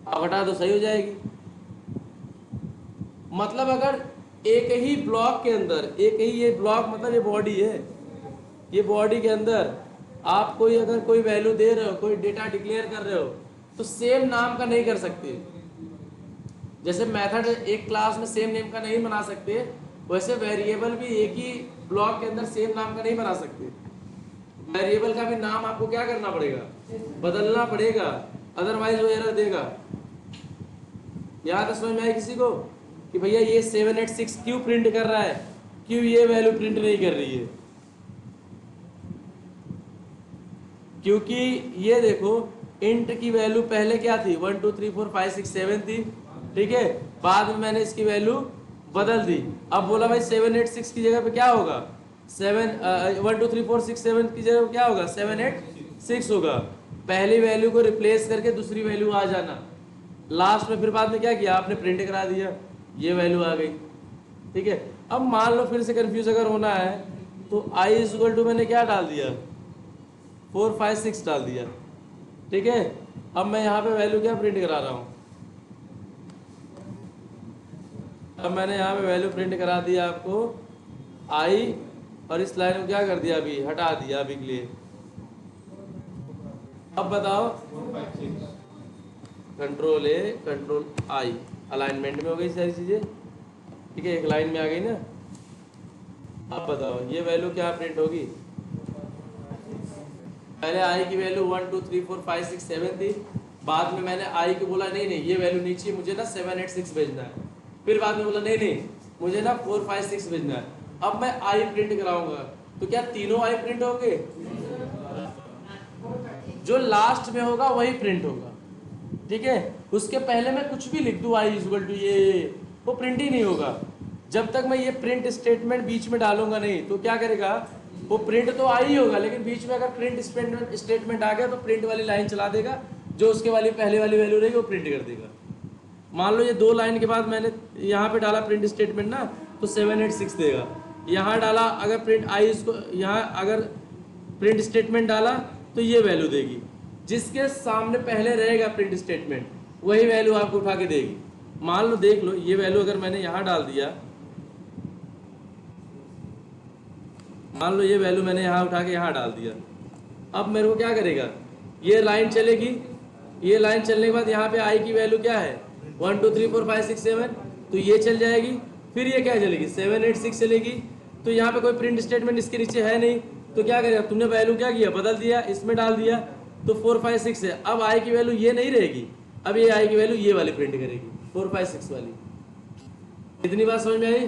आप हटा दो सही हो जाएगी। मतलब अगर एक ही ब्लॉक के अंदर, एक ही ये ब्लॉक मतलब ये बॉडी है, ये बॉडी के अंदर आप कोई अगर कोई वैल्यू दे रहे हो, कोई डेटा डिक्लेयर कर रहे हो, तो सेम नाम का नहीं कर सकते। जैसे मेथड एक क्लास में सेम नेम का नहीं बना सकते, वैसे वेरिएबल भी एक ही ब्लॉक के अंदर सेम नाम का नहीं बना सकते। वेरिएबल का भी नाम आपको क्या करना पड़ेगा, बदलना पड़ेगा, अदरवाइज वो एरर देगा। यहाँ तक समझ में आए किसी को कि भैया ये 7 8 6 क्यों प्रिंट कर रहा है, क्यों ये वैल्यू प्रिंट नहीं कर रही है। क्योंकि ये देखो इंट की वैल्यू पहले क्या थी 1 2 3 4 5 6 7 थी, ठीक है, बाद में मैंने इसकी वैल्यू बदल दी। अब बोला भाई 7 8 6 की जगह पे क्या होगा, 1 2 3 4 6 7 की जगह पे क्या होगा 7 8 6 होगा। पहली वैल्यू को रिप्लेस करके दूसरी वैल्यू आ जाना, लास्ट में फिर बाद में क्या किया आपने प्रिंट करा दिया, ये वैल्यू आ गई, ठीक है। अब मान लो फिर से कंफ्यूज अगर होना है तो i इज इक्वल टू मैंने क्या डाल दिया 4 5 6 डाल दिया, ठीक है। अब मैं यहाँ पे वैल्यू क्या प्रिंट करा रहा हूँ, अब मैंने यहाँ पे वैल्यू प्रिंट करा दिया आपको i, और इस लाइन को क्या कर दिया अभी हटा दिया अभी के लिए। अब बताओ control A control I, alignment में हो गई सारी चीजें, ठीक है, एक लाइन में आ गई ना। अब बताओ ये वैल्यू क्या प्रिंट होगी, पहले आई की वैल्यू 1 2 3 4 5 6 7 थी, बाद में मैंने आई को बोला नहीं नहीं ये वैल्यू नहीं चाहिए मुझे ना 7 8 6 भेजना है, फिर बाद में बोला नहीं नहीं मुझे ना 4 5 6 भेजना है। अब मैं आई प्रिंट कराऊंगा तो क्या तीनों आई प्रिंट होंगे, जो लास्ट में होगा वही प्रिंट होगा, ठीक है। उसके पहले मैं कुछ भी लिख दूं आई इक्वल टू ये, वो प्रिंट ही नहीं होगा। जब तक मैं ये प्रिंट स्टेटमेंट बीच में डालूंगा नहीं तो क्या करेगा, वो प्रिंट तो आई होगा, लेकिन बीच में अगर प्रिंट स्टेटमेंट आ गया तो प्रिंट वाली लाइन चला देगा, जो उसके वाली पहले वाली वैल्यू रहेगी वो प्रिंट कर देगा। मान लो ये दो लाइन के बाद मैंने यहाँ पे डाला प्रिंट स्टेटमेंट ना, तो 7 8 6 देगा। यहाँ डाला अगर प्रिंट आई इसको, यहाँ अगर प्रिंट स्टेटमेंट डाला तो ये वैल्यू देगी, जिसके सामने पहले रहेगा प्रिंट स्टेटमेंट वही वैल्यू आपको उठा के देगी। मान लो देख लो ये वैल्यू अगर मैंने यहाँ डाल दिया, मान लो ये वैल्यू मैंने यहाँ उठा के यहाँ डाल दिया, अब मेरे को क्या करेगा, ये लाइन चलेगी, ये लाइन चलने के बाद यहाँ पे आई की वैल्यू क्या है 1 2 3 4 5 6 7, तो ये चल जाएगी, फिर ये क्या चलेगी 7 8 6 चलेगी। तो यहाँ पे कोई प्रिंट स्टेटमेंट इसके नीचे है नहीं, तो क्या करेगा, तुमने वैल्यू क्या किया बदल दिया, इसमें डाल दिया, तो 4 5 6 है। अब आई की वैल्यू ये नहीं रहेगी, अब ये आई की वैल्यू ये वाली प्रिंट करेगी 4 5 6 वाली। इतनी बात समझ में आई,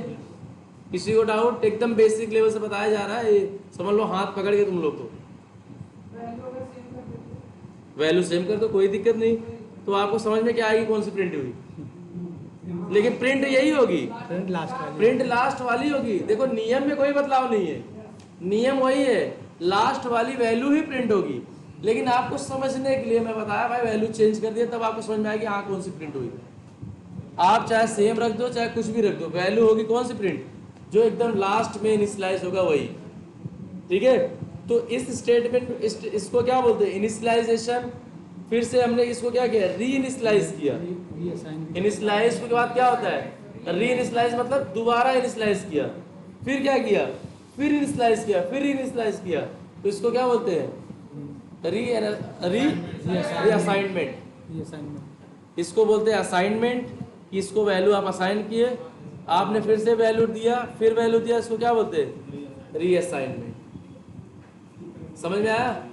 किसी को डाउट? एकदम बेसिक लेवल से बताया जा रहा है, ये समझ लो हाथ पकड़ के तुम लोग को। वैल्यू सेम कर दो, कोई दिक्कत नहीं। तो आपको समझ में क्या आएगी कौन सी प्रिंट हुई, लेकिन प्रिंट यही होगी, प्रिंट लास्ट वाली होगी। देखो नियम में कोई बदलाव नहीं है, नियम वही है, लास्ट वाली वैल्यू ही प्रिंट होगी। लेकिन आपको समझने के लिए मैं बताया भाई वैल्यू चेंज कर दिया, तब आपको समझ में आएगी हाँ कौन सी प्रिंट हुई। आप चाहे सेम रख दो चाहे कुछ भी रख दो, वैल्यू होगी कौन सी प्रिंट, जो एकदम लास्ट में इनिशियलाइज होगा वही। ठीक है, तो इस स्टेटमेंट इसको क्या बोलते हैं, इनिशियलाइजेशन। फिर से हमने इसको क्या किया, री इनिशियलाइज किया। इनिशियलाइज के बाद क्या होता है, री इनिशियलाइज मतलब दोबारा इनिशियलाइज किया, फिर क्या किया, फिर इनिशियलाइज किया, फिर इनिशियलाइज किया। तो इसको क्या बोलते हैं, री असाइनमेंट। इसको बोलते हैं असाइनमेंट। इसको वैल्यू आप असाइन किए, आपने फिर से वैल्यू दिया, फिर वैल्यू दिया, इसको क्या बोलते हैं, री असाइनमेंट। समझ में आया?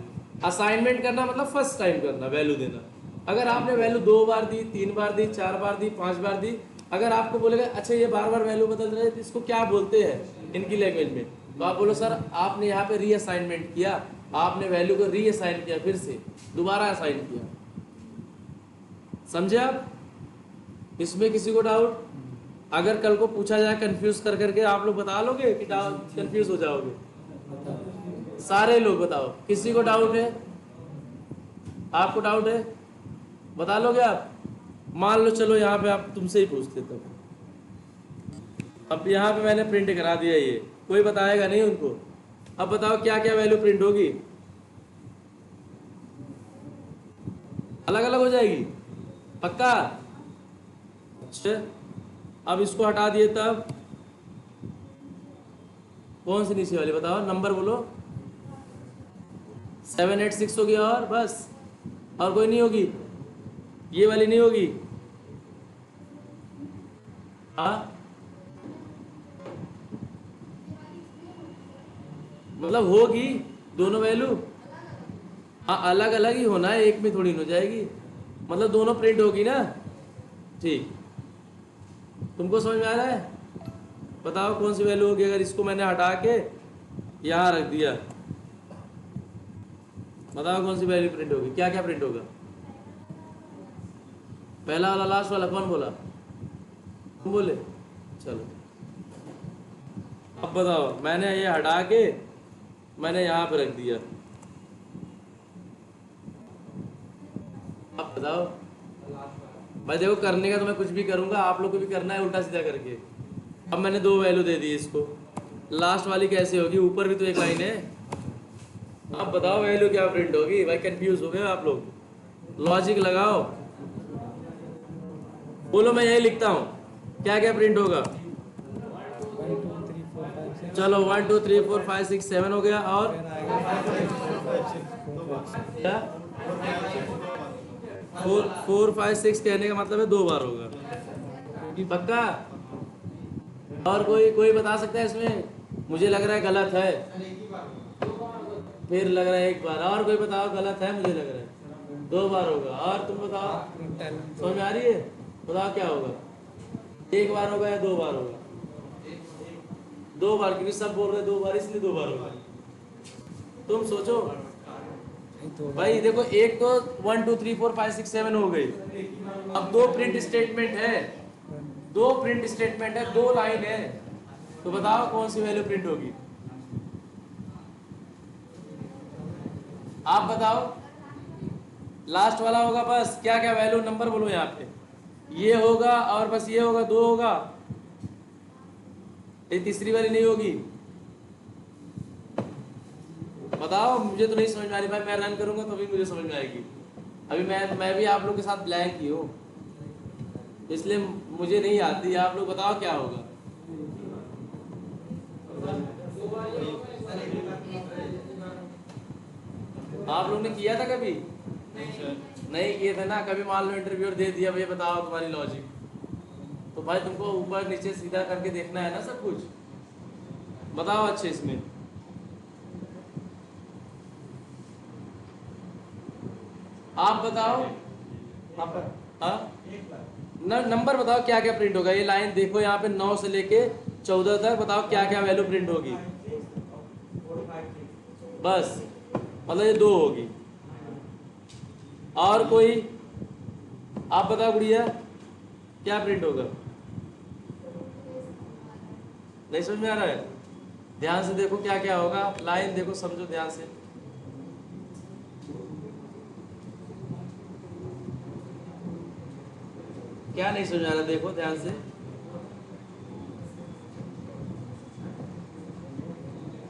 असाइनमेंट करना मतलब फर्स्ट टाइम करना, वैल्यू देना। अगर आपने वैल्यू 2 बार दी, 3 बार दी, 4 बार दी, 5 बार दी, अगर आपको बोलेगा अच्छा ये बार बार वैल्यू बदल रहे हैं तो इसको क्या बोलते हैं इनकी लैंग्वेज में, तो आप बोलो सर आपने यहाँ पे री असाइनमेंट किया, आपने वैल्यू को री असाइन किया, फिर से दोबारा असाइन किया। समझे आप? इसमें किसी को डाउट? अगर कल को पूछा जाए कंफ्यूज कर करके, आप लोग बता लोगे कि कंफ्यूज हो जाओगे? सारे लोग बताओ, किसी को डाउट है? आपको डाउट है, बता लोगे आप? मान लो चलो यहाँ पे आप तुमसे ही पूछते तो, अब यहाँ पे मैंने प्रिंट करा दिया, ये कोई बताएगा नहीं उनको। अब बताओ क्या क्या वैल्यू प्रिंट होगी, अलग अलग हो जाएगी, पक्का? अच्छा, अब इसको हटा दिए तब कौन सी नीचे वाली बताओ, नंबर बोलो। 7 8 6 होगी और बस, और कोई नहीं होगी, ये वाली नहीं होगी। हाँ मतलब होगी दोनों वैल्यू, हाँ अलग अलग ही होना है, एक में थोड़ी हो जाएगी, मतलब दोनों प्रिंट होगी ना। ठीक, तुमको समझ में आ रहा है? बताओ कौन सी वैल्यू होगी अगर इसको मैंने हटा के यहाँ रख दिया, बताओ कौन सी वैल्यू प्रिंट होगी, क्या क्या प्रिंट होगा? पहला वाला लास्ट वाला कौन बोला, तुम बोले? चलो अब बताओ, मैंने ये हटा के मैंने यहाँ पे रख दिया, अब बताओ भाई। देखो करने का तो मैं कुछ भी करूंगा, आप लोग को भी करना है उल्टा सीधा करके। अब मैंने 2 वैल्यू दे दी इसको, लास्ट वाली कैसे होगी, ऊपर भी तो एक लाइन है। अब बताओ वैल्यू क्या प्रिंट होगी? भाई कंफ्यूज हो गए आप लोग, लॉजिक लगाओ, बोलो मैं यही लिखता हूँ, क्या क्या प्रिंट होगा? चलो 1 2 3 4 5 6 7 हो गया, और क्या 4 5 6 कहने का मतलब है 2 बार होगा, पक्का? और कोई बता सकता है इसमें? मुझे लग रहा है गलत है, फिर लग रहा है 1 बार, और कोई बताओ गलत है, मुझे लग रहा है 2 बार होगा, और तुम बताओ समझ में आ रही है? बताओ क्या होगा, 1 बार होगा या 2 बार होगा? 2 बार, क्योंकि सब बोल रहे 2 बार, इसलिए 2 बार होगा। तुम सोचो भाई, देखो एक तो 1 2 3 4 5 6 7 हो गई, अब 2 प्रिंट स्टेटमेंट है, 2 प्रिंट स्टेटमेंट है, 2 लाइन है, तो बताओ कौन सी वैल्यू प्रिंट होगी? आप बताओ, लास्ट वाला होगा बस, क्या क्या वैल्यू, नंबर बोलो यहाँ पे, ये होगा और बस ये होगा, 2 होगा, ये तीसरी वाली नहीं होगी। बताओ, मुझे तो नहीं समझ में आ रही भाई, मैं रन करूंगा तभी मुझे समझ में आएगी। अभी मैं भी आप लोग के साथ ब्लैंक ही हूँ, इसलिए मुझे नहीं आती। आप लोग बताओ क्या होगा? आप लोग ने किया था कभी? नहीं किए थे ना कभी? मान लो इंटरव्यूअर दे दिया, भाई बताओ तुम्हारी लॉजिक, तो भाई तुमको ऊपर नीचे सीधा करके देखना है ना सब कुछ, बताओ अच्छे इसमें। आप बताओ, हाँ नंबर बताओ क्या क्या प्रिंट होगा? ये लाइन देखो यहाँ पे 9 से लेके 14 तक बताओ क्या क्या वैल्यू प्रिंट होगी। बस मतलब ये 2 होगी। और कोई आप बताओ गुड़िया क्या प्रिंट होगा। नहीं समझ में आ रहा है? ध्यान से देखो क्या क्या होगा, लाइन देखो, समझो ध्यान से। क्या नहीं समझ आ रहा, देखो ध्यान से।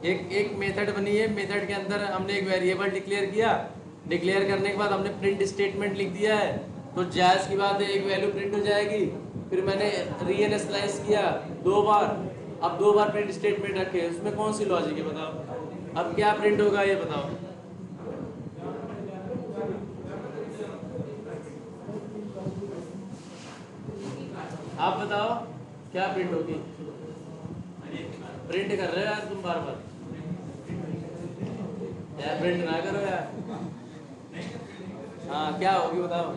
एक मेथड बनी है, मेथड के अंदर हमने एक वेरिएबल डिक्लेयर किया, डिक्लेयर करने के बाद हमने प्रिंट स्टेटमेंट लिख दिया है, तो जायज़ की बात है एक वैल्यू प्रिंट हो जाएगी। फिर मैंने रीइनिशियलाइज किया 2 बार, अब 2 बार प्रिंट स्टेटमेंट रखे, उसमें कौन सी लॉजिक है बताओ। अब क्या प्रिंट होगा ये बताओ। आप बताओ क्या प्रिंट होगी। प्रिंट कर रहे हो यार तुम बार बार, यार प्रिंट ना करो यार। हाँ क्या होगी बताओ,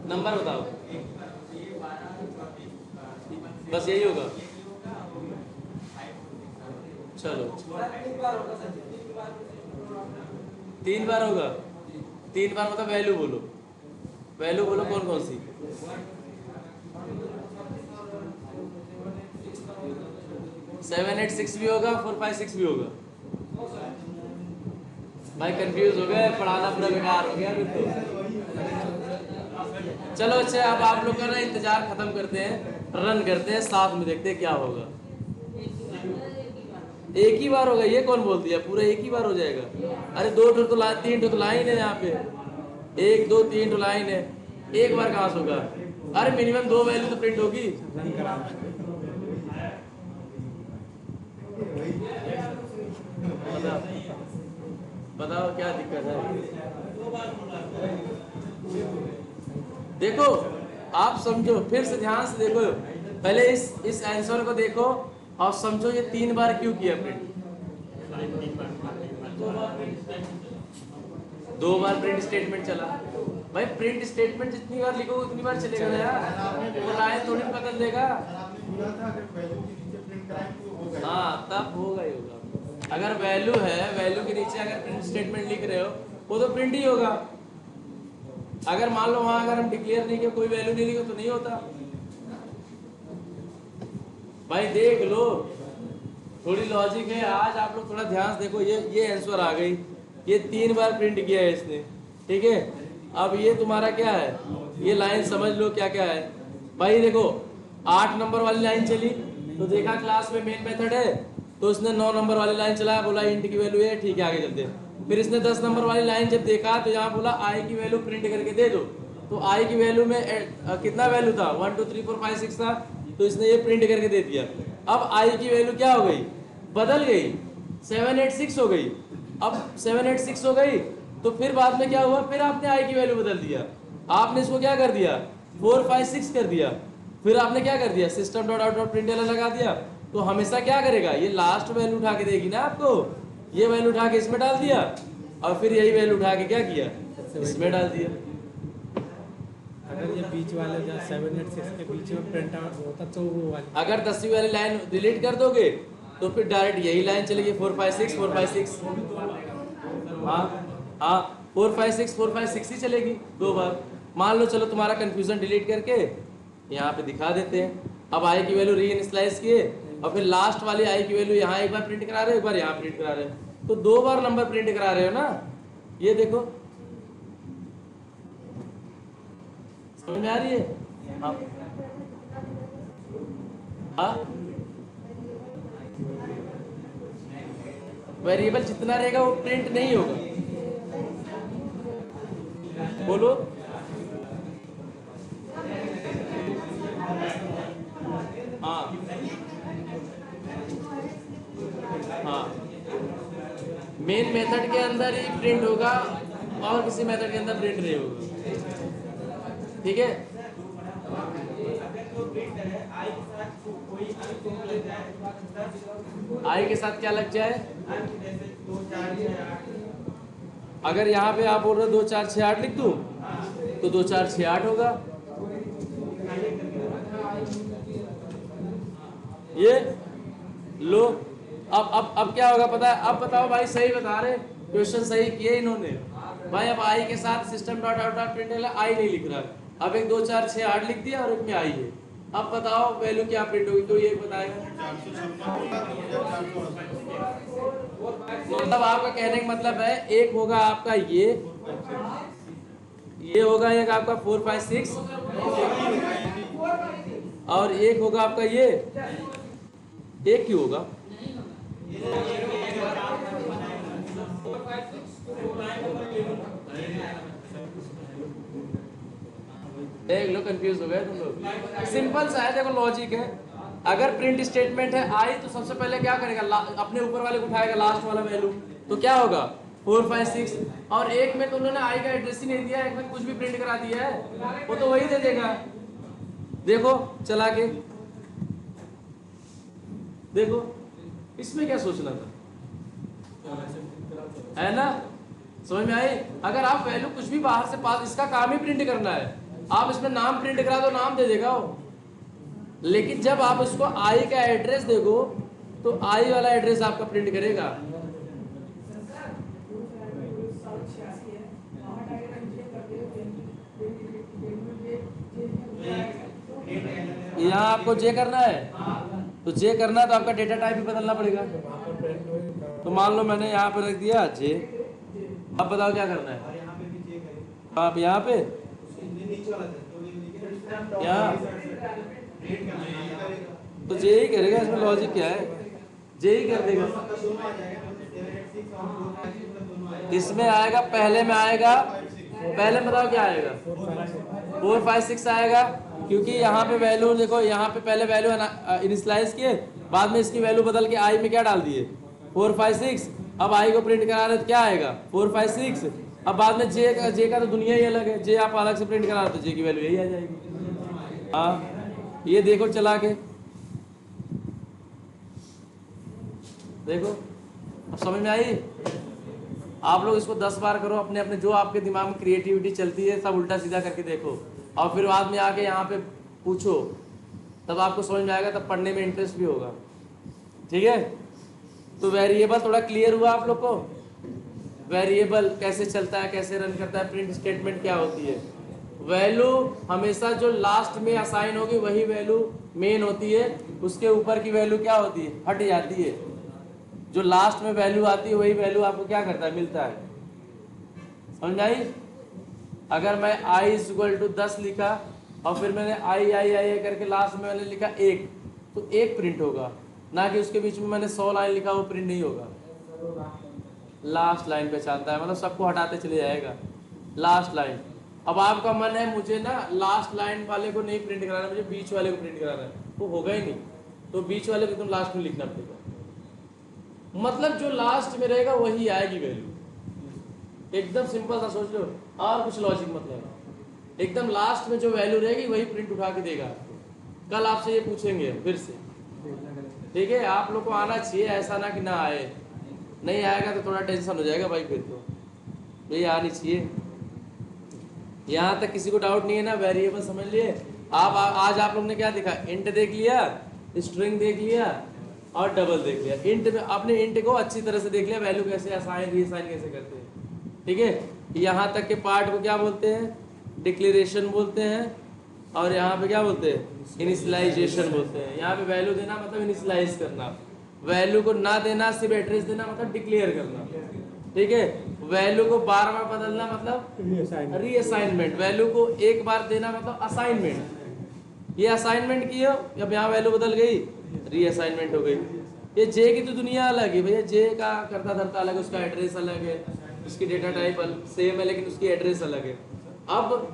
नंबर बताओ, बस यही होगा। चलो 3 बार होगा। 3 बार मतलब वैल्यू बोलो, वैल्यू बोलो कौन कौन सी। 786 भी होगा, 456 भी होगा। भाई कंफ्यूज हो गए, पढ़ाना पूरा बेकार हो गया फिर तो। चलो अच्छा, अब आप लोग का ना इंतजार खत्म करते हैं, रन करते हैं, साथ में देखते हैं क्या होगा। एक ही बार होगा, ये कौन बोल दिया पूरा एक ही बार हो जाएगा। अरे 2 तो 3 तो लाइन है यहाँ पे, 1 2 3 तो लाइन है, एक बार कहाँ से होगा। अरे मिनिमम 2 वैल्यू तो प्रिंट होगी। बताओ क्या दिक्कत है। देखो आप समझो, फिर से ध्यान से देखो, पहले इस आंसर को देखो और समझो ये 3 बार क्यों किया प्रिंट। 2 बार प्रिंट स्टेटमेंट चला। भाई प्रिंट स्टेटमेंट जितनी बार लिखोगे उतनी बार चलेगा ना यार, वो लाइन थोड़ी बदल देगा। हाँ तब होगा ही होगा। अगर वैल्यू है, वैल्यू के नीचे अगर प्रिंट स्टेटमेंट लिख रहे हो वो तो प्रिंट ही होगा। अगर मान लो वहां अगर हम डिक्लेयर नहीं किया, कोई वैल्यू नहीं लिखा तो नहीं होता। भाई देख लो, थोड़ी लॉजिक है। आज आप लोग थोड़ा ध्यान से देखो, ये आंसर आ गई, ये 3 बार प्रिंट किया है इसने, ठीक है। अब ये तुम्हारा क्या है, ये लाइन समझ लो क्या क्या है। भाई देखो 8 नंबर वाली लाइन चली तो देखा क्लास में मेन मेथड है, तो इसने 9 नंबर वाली लाइन चलाया, बोला इंट की वैल्यू है, ठीक है आगे चलते हैं। फिर इसने 10 नंबर वाली लाइन जब देखा तो यहाँ बोला आई की वैल्यू प्रिंट करके दे दो, तो आई की वैल्यू में कितना वैल्यू था 1 2 3 4 5 6 था, तो इसने ये प्रिंट करके दे दिया। अब आई की वैल्यू क्या हो गई, बदल गई, 786 हो गई। अब 786 हो गई तो फिर बाद में क्या हुआ, फिर आपने आई की वैल्यू बदल दिया, आपने इसको क्या कर दिया 456 कर दिया। फिर आपने क्या कर दिया, system dot out dot print लगा दिया। तो हमेशा क्या करेगा, ये लास्ट वैल्यू उठा के देगी ना आपको, ये वैल्यू उठा के इसमें डाल दिया और फिर यही वैल्यू उठा के क्या किया, इसमें डाल दिया। अगर ये बीच वाले 786 के बीच में प्रिंट आउट होता तो वो वाली, अगर 10वीं वाली लाइन डिलीट कर दोगे तो फिर डायरेक्ट यही लाइन चलेगी 456 456। हाँ हाँ 456 456 ही चलेगी 2 बार। मान लो चलो तुम्हारा कंफ्यूजन डिलीट करके यहाँ पे दिखा देते हैं। अब आई की वैल्यू रीइनिशियलाइज किए और फिर लास्ट वाली आई की वैल्यू यहाँ एक बार प्रिंट करा रहे हो, एक बार यहाँ प्रिंट करा रहे हो, तो 2 बार नंबर प्रिंट करा रहे हो ना। ये देखो समझ में आ रही है। हाँ हाँ वेरिएबल जितना रहेगा वो प्रिंट नहीं होगा। बोलो हाँ हाँ मेन मेथड के अंदर ही प्रिंट होगा और किसी मेथड के अंदर प्रिंट नहीं होगा, ठीक है। आई के साथ क्या लग जाए, अगर यहाँ पे आप बोल रहे हो 2 4 6 8 लिख दूं तो 2 4 6 8 होगा। ये लो अब क्या होगा पता है? अब बताओ भाई, सही बता रहे, क्वेश्चन सही किए इन्होंने भाई। अब आई के साथ system dot out dot print I नहीं लिख रहा है, अब 1 2 4 6 8 लिख दिया और एक में आई है। अब बताओ वैल्यू क्या प्रिंट होगी, कोई एक बताएगा? मतलब आपका कहने का मतलब है एक होगा आपका ये होगा एक आपका 4 5 6 और एक होगा आपका ये, एक क्यों होगा? देख लो, कंफ्यूज हो गए तुम लोग। सिंपल सा है, देखो लॉजिक है। अगर प्रिंट स्टेटमेंट है आई तो सबसे पहले क्या करेगा, अपने ऊपर वाले को उठाएगा लास्ट वाला वैल्यू, तो क्या होगा 4 5 6। और एक में तो उन्होंने आई का एड्रेस ही नहीं दिया, एक में कुछ भी प्रिंट करा दिया है, वो तो वही दे देगा। देखो चला के देखो, इसमें क्या सोचना था, है ना? समझ में आई? अगर आप वैल्यू कुछ भी बाहर से पास, इसका काम ही प्रिंट करना है, आप इसमें नाम प्रिंट करा दो, नाम दे देगा वो। लेकिन जब आप उसको आई का एड्रेस देखो तो आई वाला एड्रेस आपका प्रिंट करेगा। यहाँ आपको जे करना है, तो जे करना है तो आपका डेटा टाइप भी बदलना पड़ेगा। तो मान लो मैंने यहाँ पे रख दिया जे, अब बताओ क्या करना है? आप यहाँ पे यहाँ तो जे ही करेगा, इसमें लॉजिक क्या है? जे ही कर देगा। इसमें आएगा, पहले में आएगा, पहले बताओ क्या आएगा? 4 5 6 आएगा, क्योंकि यहाँ पे वैल्यू देखो, यहाँ पे पहले वैल्यू इनिशियलाइज किए, बाद में इसकी वैल्यू बदल के आई में क्या डाल दिए 4 5 6। अब आई को प्रिंट करा रहे तो क्या आएगा 4 5 6। अब बाद में जे का तो दुनिया ही अलग है, जे आप अलग से प्रिंट करा रहे तो जे की वैल्यू यही आ जाएगी। हाँ ये देखो चला के देखो, अब समझ में आई? आप लोग इसको 10 बार करो, अपने अपने जो आपके दिमाग में क्रिएटिविटी चलती है सब उल्टा सीधा करके देखो, और फिर बाद में आके यहाँ पे पूछो, तब आपको समझ में आएगा, तब पढ़ने में इंटरेस्ट भी होगा। ठीक है? तो वेरिएबल थोड़ा क्लियर हुआ आप लोग को? वेरिएबल कैसे चलता है, कैसे रन करता है, प्रिंट स्टेटमेंट क्या होती है। वैल्यू हमेशा जो लास्ट में असाइन होगी वही वैल्यू मेन होती है, उसके ऊपर की वैल्यू क्या होती है, हट जाती है। जो लास्ट में वैल्यू आती है वही वैल्यू आपको क्या करता है, मिलता है। समझ आई? अगर मैं i = 10 लिखा और फिर मैंने आई करके लास्ट में मैंने लिखा 1, तो 1 प्रिंट होगा, ना कि उसके बीच में मैंने 100 लाइन लिखा वो प्रिंट नहीं होगा। लास्ट लाइन पहचानता है, मतलब सबको हटाते चले जाएगा लास्ट लाइन। अब आपका मन है मुझे ना लास्ट लाइन वाले को नहीं प्रिंट कराना, मुझे बीच वाले को प्रिंट कराना है, वो होगा ही नहीं, तो बीच वाले को तुम लास्ट में लिखना पड़ेगा। मतलब जो लास्ट में रहेगा वही आएगी वैल्यू। एकदम सिंपल सा सोच लो, और कुछ लॉजिक मतलब। एकदम लास्ट में जो वैल्यू रहेगी वही प्रिंट उठा के देगा आपको। कल आपसे ये पूछेंगे फिर से, ठीक है? आप लोग को आना चाहिए, ऐसा ना कि ना आए। नहीं आएगा तो थोड़ा टेंशन हो जाएगा भाई, फिर तो ये आनी चाहिए। यहाँ तक किसी को डाउट नहीं है ना? वेरिएबल समझ लिए आप? आज आप लोग ने क्या देखा? इंट देख लिया, स्ट्रिंग देख लिया और डबल देख लिया। इंट में आपने इंट को अच्छी तरह से देख लिया, वैल्यू कैसे असाइन रीअसाइन कैसे करते हैं। ठीक है? यहाँ तक के पार्ट को क्या बोलते हैं? डिक्लेरेशन बोलते हैं, और यहाँ पे क्या बोलते हैं? इनिशियलाइजेशन बोलते हैं। यहाँ पे वैल्यू देना मतलब इनिशियलाइज करना, वैल्यू को ना देना सिर्फ एड्रेस देना मतलब डिक्लेयर करना। ठीक है? वैल्यू को बार बार बदलना मतलब रीअसाइनमेंट, वैल्यू को एक बार देना मतलब असाइनमेंट। ये असाइनमेंट की हो, अब यहाँ वैल्यू बदल गई, रीअसाइनमेंट हो गई। ये जे की तो दुनिया अलग है भैया, जे का करता धरता अलग है, उसका एड्रेस अलग है, उसकी डेटा टाइप सेम है लेकिन उसकी एड्रेस अलग है। अब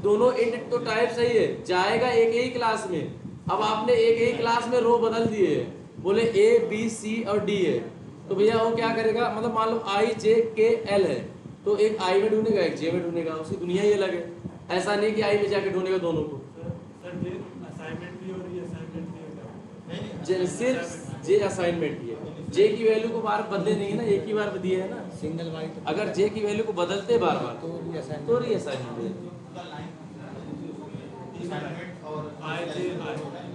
दोनों इंट तो टाइप सही है, जाएगा एक ही क्लास में। अब आपने एक ही क्लास में रो बदल दिए, बोले A B C और D है, तो भैया वो क्या करेगा? मतलब मान लो I J K L है, तो एक I में ढूंढेगा एक J में ढूंढेगा, उसकी दुनिया ही अलग है। ऐसा नहीं कि I में जाके ढूंढेगा दोनों को। सिर्फ जे असाइनमेंट ही है, जे की वैल्यू को बार बदले नहीं है ना, एक ही बार दिए है ना सिंगल वाली। अगर जे की वैल्यू को बदलते बार बार तो रीअसाइनमेंट।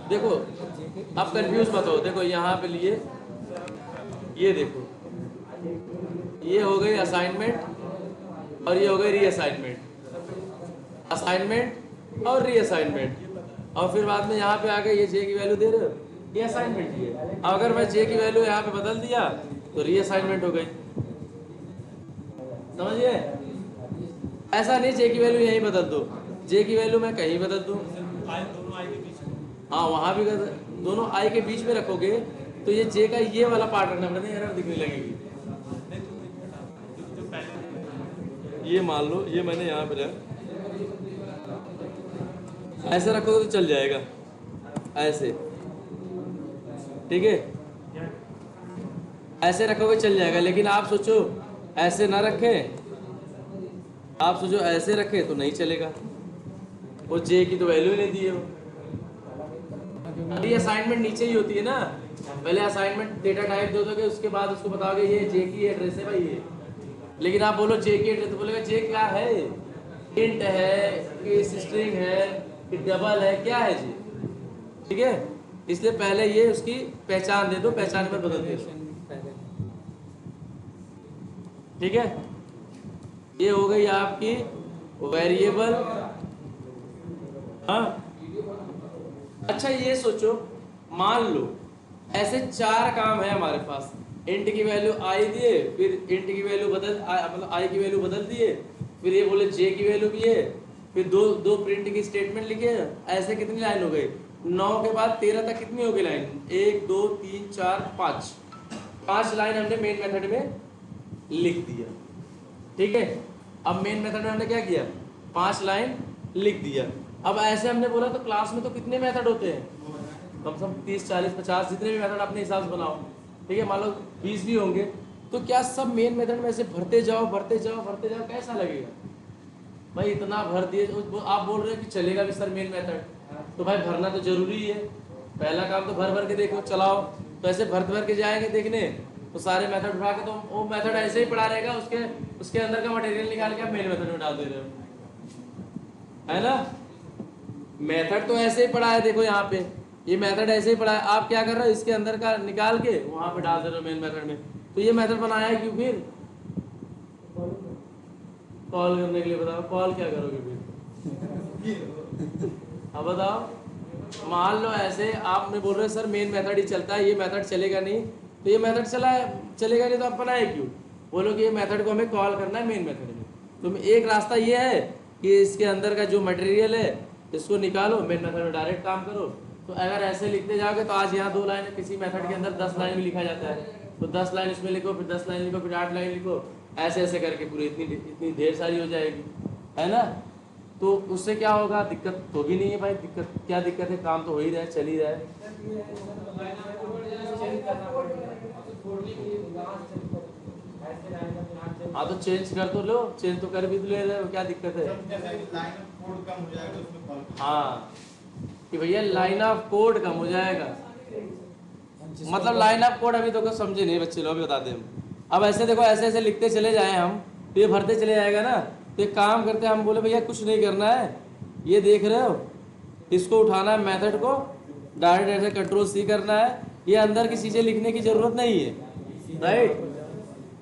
देखो अब कंफ्यूज मत हो, देखो यहाँ पे लिए ये देखो, ये हो गई असाइनमेंट और ये हो गई रीअसाइनमेंट, असाइनमेंट और रीअसाइनमेंट, और फिर बाद में यहाँ पे आके ये जे की वैल्यू दे रहे हो, ये असाइनमेंट ही है। अब अगर मैं जे की वैल्यू यहाँ पे बदल दिया तो रीअसाइनमेंट हो गई, समझिए। ऐसा नहीं जे की वैल्यू यहीं बदल दो, जे की वैल्यू मैं कहीं बदल दूँ, हाँ वहाँ भी दोनों आई के बीच में रखोगे तो ये जे का ये वाला पार्ट रखना पड़ेगा, एरर दिखने लगेगी। ये मान लो ये मैंने यहाँ पे रखा, ऐसे रखोगे तो चल जाएगा, ऐसे, ठीक है, ऐसे रखोगे चल जाएगा। लेकिन आप सोचो ऐसे ना रखें, आप सोचो ऐसे रखें तो नहीं चलेगा, वो जे की तो वैल्यू ही नहीं दी है वो। असाइनमेंट नीचे ही होती है ना, पहले असाइनमेंट डेटा टाइप दे दोगे, उसके बाद उसको बताओगे ये जे की एड्रेस है भाई ये। लेकिन आप बोलो जे की एड्रेस तो बोलेगा जे क्या है, इंट है कि स्ट्रिंग है कि डबल है, क्या है जी, ठीक है। इसलिए पहले ये उसकी पहचान दे दो, पहचान पर बदल दे, ठीक है। ये हो गई आपकी वेरिएबल। हाँ अच्छा ये सोचो, मान लो ऐसे 4 काम है हमारे पास, इंट की वैल्यू आई दिए, फिर इंट की वैल्यू बदल मतलब आई की वैल्यू बदल दिए, फिर ये बोले जे की वैल्यू भी है, फिर दो प्रिंट की स्टेटमेंट लिखे, ऐसे कितनी लाइन हो गई, 9 के बाद 13 तक कितनी हो गई लाइन, 1 2 3 4 5 लाइन हमने मेन मेथड में लिख दिया, ठीक है। अब मेन मेथड में हमने क्या किया, 5 लाइन लिख दिया। अब ऐसे हमने बोला तो क्लास में तो कितने मेथड होते हैं, कम से कम 30 40 50 जितने भी मेथड अपने हिसाब से बनाओ, ठीक है। मान लो 20 भी होंगे, तो क्या सब मेन मेथड में ऐसे भरते जाओ भरते जाओ भरते जाओ, कैसा लगेगा भाई, इतना भर दिए। आप बोल रहे हो कि चलेगा भी सर मेन मेथड, तो भाई भरना तो जरूरी है, पहला काम तो भर भर के देखो चलाओ, तो ऐसे भर के जाएंगे देखने तो सारे मेथड उठा के, तो वो मेथड ऐसे ही पड़ा रहेगा, उसके अंदर का मटेरियल निकाल के आप मेन मेथड में डाल दे रहे हो, है ना। मेथड तो ऐसे ही पड़ा है, देखो यहाँ पे ये मेथड ऐसे ही पड़ा है, आप क्या कर रहे हो, इसके अंदर का निकाल के वहां पे डाल दे रहे हो मेन मेथड में, तो ये मेथड बनाया है क्यों, फिर कॉल करने के लिए। बताओ कॉल क्या करोगे फिर, अब बताओ। मान लो ऐसे आपने बोल रहे हो सर मेन मेथड ही चलता है, ये मेथड चलेगा नहीं, तो ये मेथड चलेगा नहीं तो आप बनाए क्यों, बोलो कि ये मेथड को हमें कॉल करना है मेन मेथड में। तो एक रास्ता ये है कि इसके अंदर का जो मटेरियल है इसको निकालो, मेन मेथड में डायरेक्ट काम करो। तो अगर ऐसे लिखते जाओगे तो आज यहाँ 2 लाइन, किसी मेथड के अंदर 10 लाइन भी लिखा जाता है, तो 10 लाइन इसमें लिखो, फिर 10 लाइन लिखो, फिर 8 लाइन लिखो, ऐसे ऐसे करके पूरी इतनी ढेर सारी हो जाएगी, है ना। तो उससे क्या होगा, दिक्कत तो भी नहीं है भाई, दिक्कत क्या दिक्कत है, काम तो हो ही रहा है, चल ही रहा है। हाँ तो चेंज कर तो लो, चेंज तो कर भी ले रहे हो, क्या दिक्कत है। हाँ कि भैया लाइन ऑफ कोड कम हो जाएगा, मतलब लाइन ऑफ कोड अभी तो समझे नहीं बच्चे लोग, अभी बताते हैं। अब ऐसे देखो ऐसे ऐसे लिखते चले जाए हम, तो ये भरते चले जाएगा ना। तो एक काम करते हैं हम, बोले भैया कुछ नहीं करना है, ये देख रहे हो इसको उठाना है मेथड को, डायरेक्ट ऐसे कंट्रोल-C करना है, ये अंदर की चीज़ें लिखने की ज़रूरत नहीं है, राइट।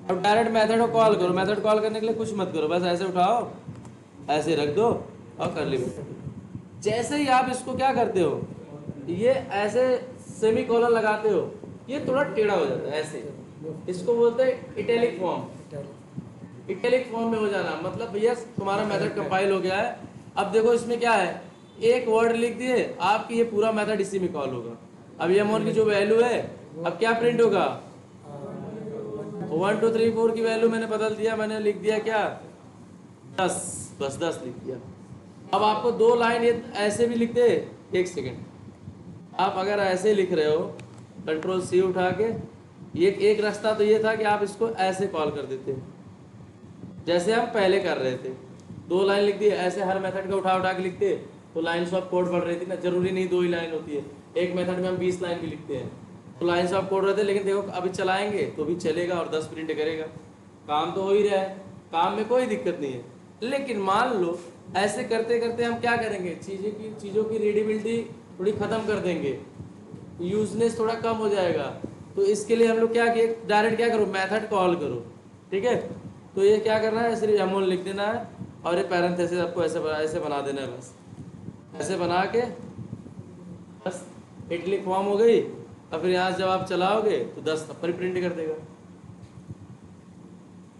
अब डायरेक्ट मेथड को कॉल करो, मेथड कॉल करने के लिए कुछ मत करो, बस ऐसे उठाओ, ऐसे रख दो और कर ली। जैसे ही आप इसको क्या करते हो, ये ऐसे सेमी कॉलर लगाते हो, ये थोड़ा टेढ़ा हो जाता है ऐसे, इसको बोलते हैं इटैलिक फॉर्म। इटैलिक फॉर्म में हो जाना मतलब भैया तुम्हारा मेथड कंपाइल हो गया है। अब देखो इसमें क्या है, एक वर्ड लिख दिए, आपकी ये पूरा मेथड इसी में कॉल होगा। अब ये अमाउंट की जो वैल्यू है, अब क्या प्रिंट होगा, 1 2 3 4 की वैल्यू मैंने बदल दिया, मैंने लिख दिया क्या 10, बस 10 लिख दिया। अब आपको 2 लाइन ये ऐसे भी लिखते, एक सेकेंड, आप अगर ऐसे लिख रहे हो कंट्रोल-C उठा के, ये एक रास्ता तो ये था कि आप इसको ऐसे कॉल कर देते जैसे हम पहले कर रहे थे, 2 लाइन लिख दिए, ऐसे हर मेथड का उठा के लिखते तो लाइन्स ऑफ कोड बढ़ रही थी ना, जरूरी नहीं 2 ही लाइन होती है, एक मेथड में हम 20 लाइन भी लिखते हैं, तो लाइन्स ऑफ कोड रहते। लेकिन देखो अभी चलाएंगे तो भी चलेगा और 10 प्रिंट करेगा, काम तो हो ही रहा है, काम में कोई दिक्कत नहीं है। लेकिन मान लो ऐसे करते करते हम क्या करेंगे, चीज़ों की रीडेबिलिटी थोड़ी ख़त्म कर देंगे, यूजनेस थोड़ा कम हो जाएगा। तो इसके लिए हम लोग क्या किए, डायरेक्ट क्या करो, मेथड कॉल करो, ठीक है। तो ये क्या करना है, सिर्फ एमोन लिख देना है और ये पैरेंथेसिस आपको ऐसे बना देना है, बस ऐसे बना के बस इटली फॉर्म हो गई। और फिर यहाँ से जब आप चलाओगे तो 10 पर ही प्रिंट कर देगा।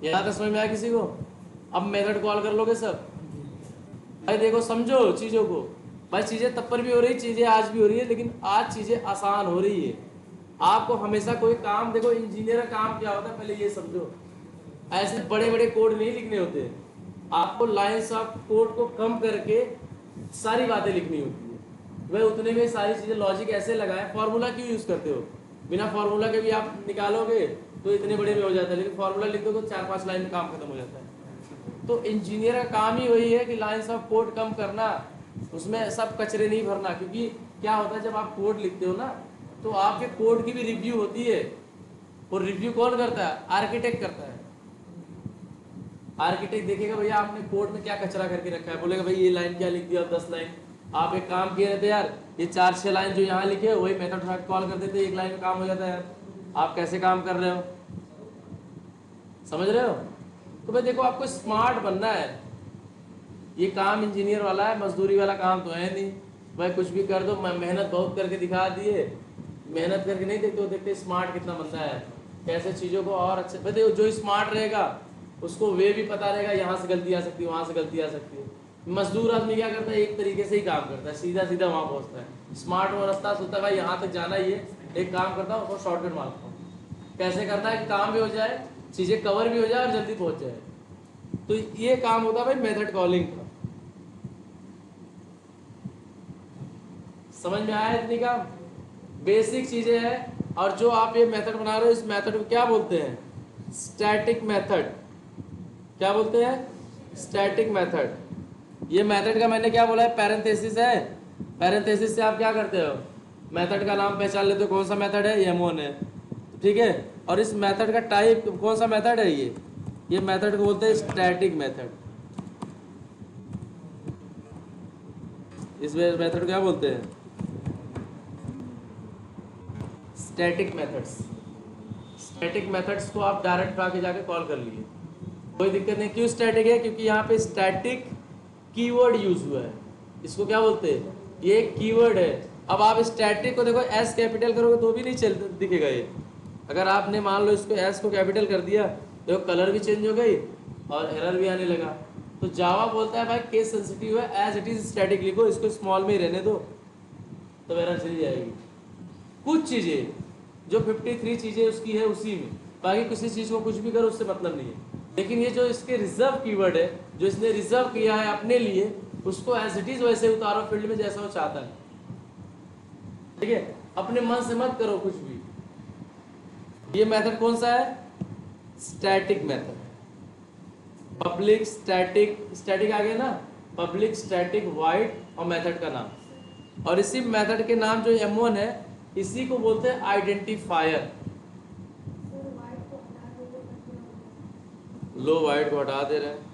यहाँ तक समझ में आया किसी को? अब मेथड कॉल कर लोगे सब। भाई देखो समझो चीज़ों को, भाई चीज़ें तब पर भी हो रही, चीज़ें आज भी हो रही है, लेकिन आज चीज़ें आसान हो रही है। आपको हमेशा कोई काम, देखो इंजीनियर का काम क्या होता है पहले ये समझो, ऐसे बड़े बड़े कोड नहीं लिखने होते, आपको लाइंस ऑफ कोड को कम करके सारी बातें लिखनी होती है। वह उतने में सारी चीज़ें लॉजिक ऐसे लगाए। फार्मूला क्यों यूज़ करते हो? बिना फार्मूला के भी आप निकालोगे तो इतने बड़े में हो जाता है, लेकिन फार्मूला लिख दो तो 4-5 लाइन में काम खत्म हो जाता है। तो इंजीनियर का काम ही वही है कि लाइंस ऑफ कोड कम करना, उसमें सब कचरे नहीं भरना। क्योंकि क्या होता है, जब आप कोड लिखते हो ना तो आपके कोड की भी रिव्यू होती है, और रिव्यू कौन करता है? आर्किटेक्ट करता है। आर्किटेक्ट देखेगा भैया आपने कोड में क्या कचरा करके रखा है, बोलेगा भाई ये लाइन क्या लिख दिया, 10 लाइन। आप एक काम किए रहते यार, ये 4-6 लाइन जो यहाँ लिखे वही मेथड कॉल कर देते, 1 लाइन में काम हो जाता है यार। आप कैसे काम कर रहे हो, समझ रहे हो? तो भाई देखो आपको स्मार्ट बनना है। ये काम इंजीनियर वाला है, मजदूरी वाला काम तो है नहीं। भाई कुछ भी कर दो, मेहनत बहुत करके दिखा दिए, मेहनत करके नहीं देखते हो, देखते स्मार्ट कितना बनता है, कैसे चीज़ों को और अच्छे। भाई देखो जो स्मार्ट रहेगा उसको वे भी पता रहेगा, यहाँ से गलती आ सकती है, वहाँ से गलती आ सकती है। मजदूर आदमी क्या करता है, एक तरीके से ही काम करता है, सीधा सीधा वहाँ पहुँचता है। स्मार्ट वो रास्ता सोचता है भाई यहाँ तक जाना ही है, एक काम करता हूँ उसको शॉर्टकट मारता हूँ। कैसे करता है कि काम भी हो जाए, चीज़ें कवर भी हो जाए और जल्दी पहुँच जाए। तो ये काम होता है भाई मेथड कॉलिंग का। समझ में आया? इतनी काम बेसिक चीजें हैं। और जो आप ये मेथड बना रहे हो, इस मेथड को क्या बोलते हैं? Static method. क्या बोलते हैं? Static method. ये मेथड का मैंने क्या बोला है, पैरेंथेसिस है। पैरेंथेसिस से आप क्या करते हो, मेथड का नाम पहचान लेते हो, कौन सा मेथड है, ये एमोन है, ठीक है। और इस मेथड का टाइप कौन सा मेथड है, ये मेथड को बोलते हैं स्टैटिक मेथड। इस मेथड क्या बोलते हैं? Static methods. स्टैटिक मेथड्स को आप डायरेक्ट आके जाके कॉल कर लिए, कोई दिक्कत नहीं। क्यों स्टैटिक है? क्योंकि यहाँ पे स्टैटिक कीवर्ड यूज हुआ है। इसको क्या बोलते हैं? ये एक कीवर्ड है। अब आप स्टैटिक को देखो एस कैपिटल करोगे तो भी नहीं चल दिखेगा ये। अगर आपने मान लो इसको एस को कैपिटल कर दिया तो कलर भी चेंज हो गई और एरर भी आने लगा। तो जावा बोलता है भाई केस सेंसिटिव है, एज इट इज स्टैटिक लिखो, इसको स्मॉल में ही रहने दो, तो एरर चली जाएगी। कुछ चीज़ें जो 53 चीज़ें उसकी है उसी में, बाकी किसी चीज़ को कुछ भी करो उससे मतलब नहीं है। लेकिन ये जो इसके रिजर्व कीवर्ड है, जो इसने रिजर्व किया है अपने लिए, उसको एज इट इज वैसे उतारो फील्ड में जैसा वो चाहता है, ठीक है। अपने मन से मत करो कुछ भी। ये मेथड कौन सा है? Static method. Public static, static आ गया ना, पब्लिक स्टैटिक वॉइड और मेथड का नाम। और इसी मेथड के नाम जो M1 है, इसी को बोलते हैं आइडेंटिफायर। लो वाइड को हटा दे रहे हैं,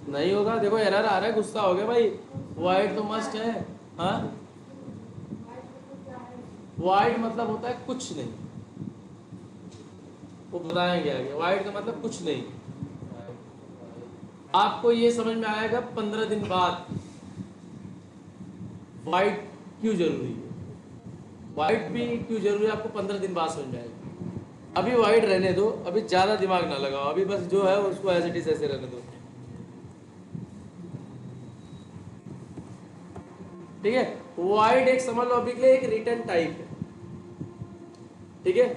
नहीं होगा। देखो एरर आ रहा है, गुस्सा हो गया भाई। वाइड तो मस्ट है। हाँ, वाइड मतलब होता है कुछ नहीं, वो बताएंगे आगे। वाइड का मतलब कुछ नहीं। आपको ये समझ में आएगा 15 दिन बाद वाइड क्यों जरूरी है, वाइड भी क्यों जरूरी है, आपको 15 दिन बाद समझ में आएगा। अभी वाइड रहने दो, अभी ज़्यादा दिमाग ना लगाओ, अभी बस जो है उसको एज इट इज ऐसे रहने दो, ठीक है। वाइड एक समझ लो अभी के लिए एक रिटर्न टाइप है, ठीक है।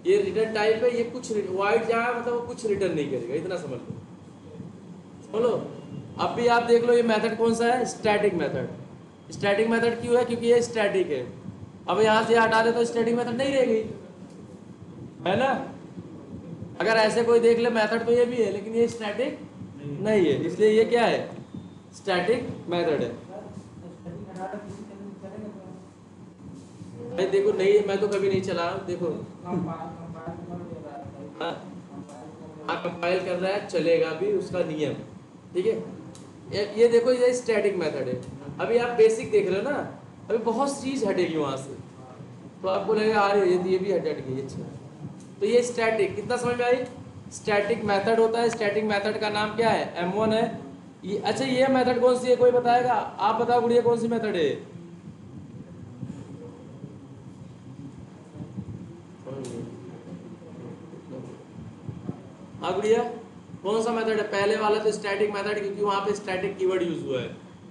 ये रिटर्न टाइप है, ये कुछ वाइड जहाँ मतलब वो कुछ रिटर्न नहीं करेगा, इतना समझ लो। समझ लो। अब भी आप देख लो ये मेथड कौन सा है? Static method. स्टैटिक मेथड क्यों है? क्योंकि ये स्टैटिक है। अब यहाँ से हटा दे तो स्टैटिक मेथड नहीं रहेगी, है ना। अगर ऐसे कोई देख ले मेथड तो ये भी है, लेकिन ये स्टैटिक नहीं है, इसलिए ये क्या है? स्टैटिक मेथड है। भाई देखो नहीं, मैं तो कभी नहीं चला रहा हूँ, देखो कंपाइल कर रहा है, चलेगा भी उसका नियम, ठीक है। ये देखो ये स्टैटिक मेथड है। अभी आप बेसिक देख रहे हो ना, अभी बहुत सी चीज हटेगी वहां से, तो आपको लगेगा अरे ये भी हट गई। अच्छा, तो ये स्टैटिक, कितना समझ में आई? स्टैटिक मेथड होता है, स्टैटिक मेथड का नाम क्या है? M1 है ये। अच्छा, ये मेथड कौन सी है, कोई बताएगा? आप बताओ गुड़िया, कौन सी मेथड है? हाँ गुड़िया, कौन सा मेथड है? पहले वाला तो स्टैटिक मेथड, क्योंकि वहां पे स्टैटिक कीवर्ड यूज हुआ है।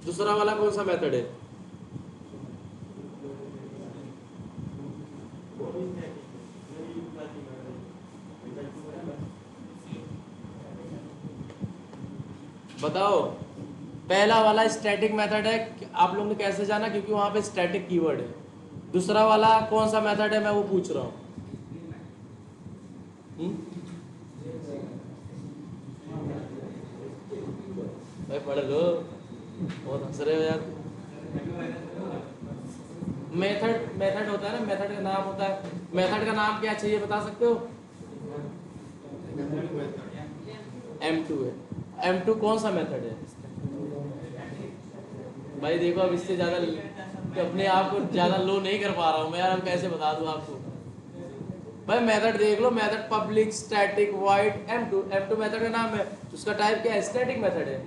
दूसरा वाला कौन सा मेथड है? बताओ। पहला वाला स्टैटिक मेथड है, आप लोगों ने कैसे जाना? क्योंकि वहां पे स्टैटिक कीवर्ड है। दूसरा वाला कौन सा मेथड है, मैं वो पूछ रहा हूँ। भाई पढ़ लो, बहुत हंस रहे हो यार। मेथड होता है ना, मेथड का नाम होता है। मेथड का नाम क्या चाहिए, बता सकते हो? M2 है। M2 कौन सा मेथड है? भाई देखो, अब इससे ज्यादा अपने आप को ज्यादा लो नहीं कर पा रहा हूँ मैं यार, अब कैसे बता दूँ आपको। भाई मेथड देख लो, method public static void M2 method का नाम है। उसका टाइप क्या है? स्टैटिक मेथड है,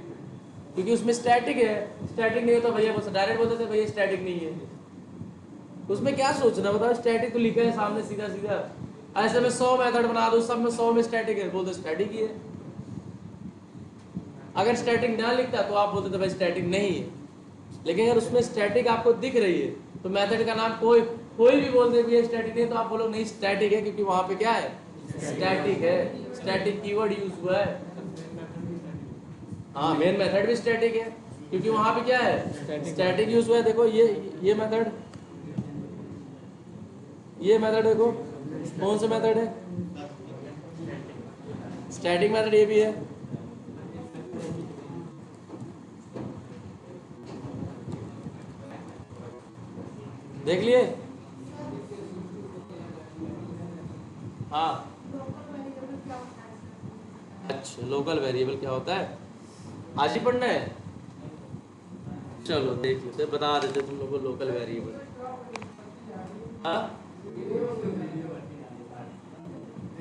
क्योंकि उसमें स्टैटिक है। स्टैटिक नहीं हो तो भैया डायरेक्ट बोलते थे भैया स्टैटिक नहीं है। उसमें क्या सोचना, बताओ? स्टैटिक तो लिखा है सामने सीधा सीधा। ऐसे में 100 मेथड बना दो, सब में 100 में स्टैटिक है, बोलते स्टैटिक ही है। अगर स्टैटिक ना लिखता तो आप बोलते थे भाई स्टैटिक नहीं है। लेकिन अगर उसमें स्टैटिक आपको दिख रही है तो मेथड का नाम कोई भी बोल दे भैया स्टैटिक नहीं, तो आप बोलो नहीं स्टैटिक है, क्योंकि वहां पे क्या है? स्टैटिक है। स्टैटिक कीवर्ड यूज हुआ है। हाँ, मेन मेथड भी स्टैटिक है, क्योंकि वहां पे क्या है? स्टैटिक यूज हुआ है। देखो ये मेथड, ये मेथड देखो, कौन सा मेथड है? स्टैटिक मेथड ये भी है। देख लिए? हाँ, अच्छा, लोकल वेरिएबल क्या होता है? आज ही पढ़ना है? चलो देख लेते, बता देते तुम लोग को लोकल वेरिएबल। हाँ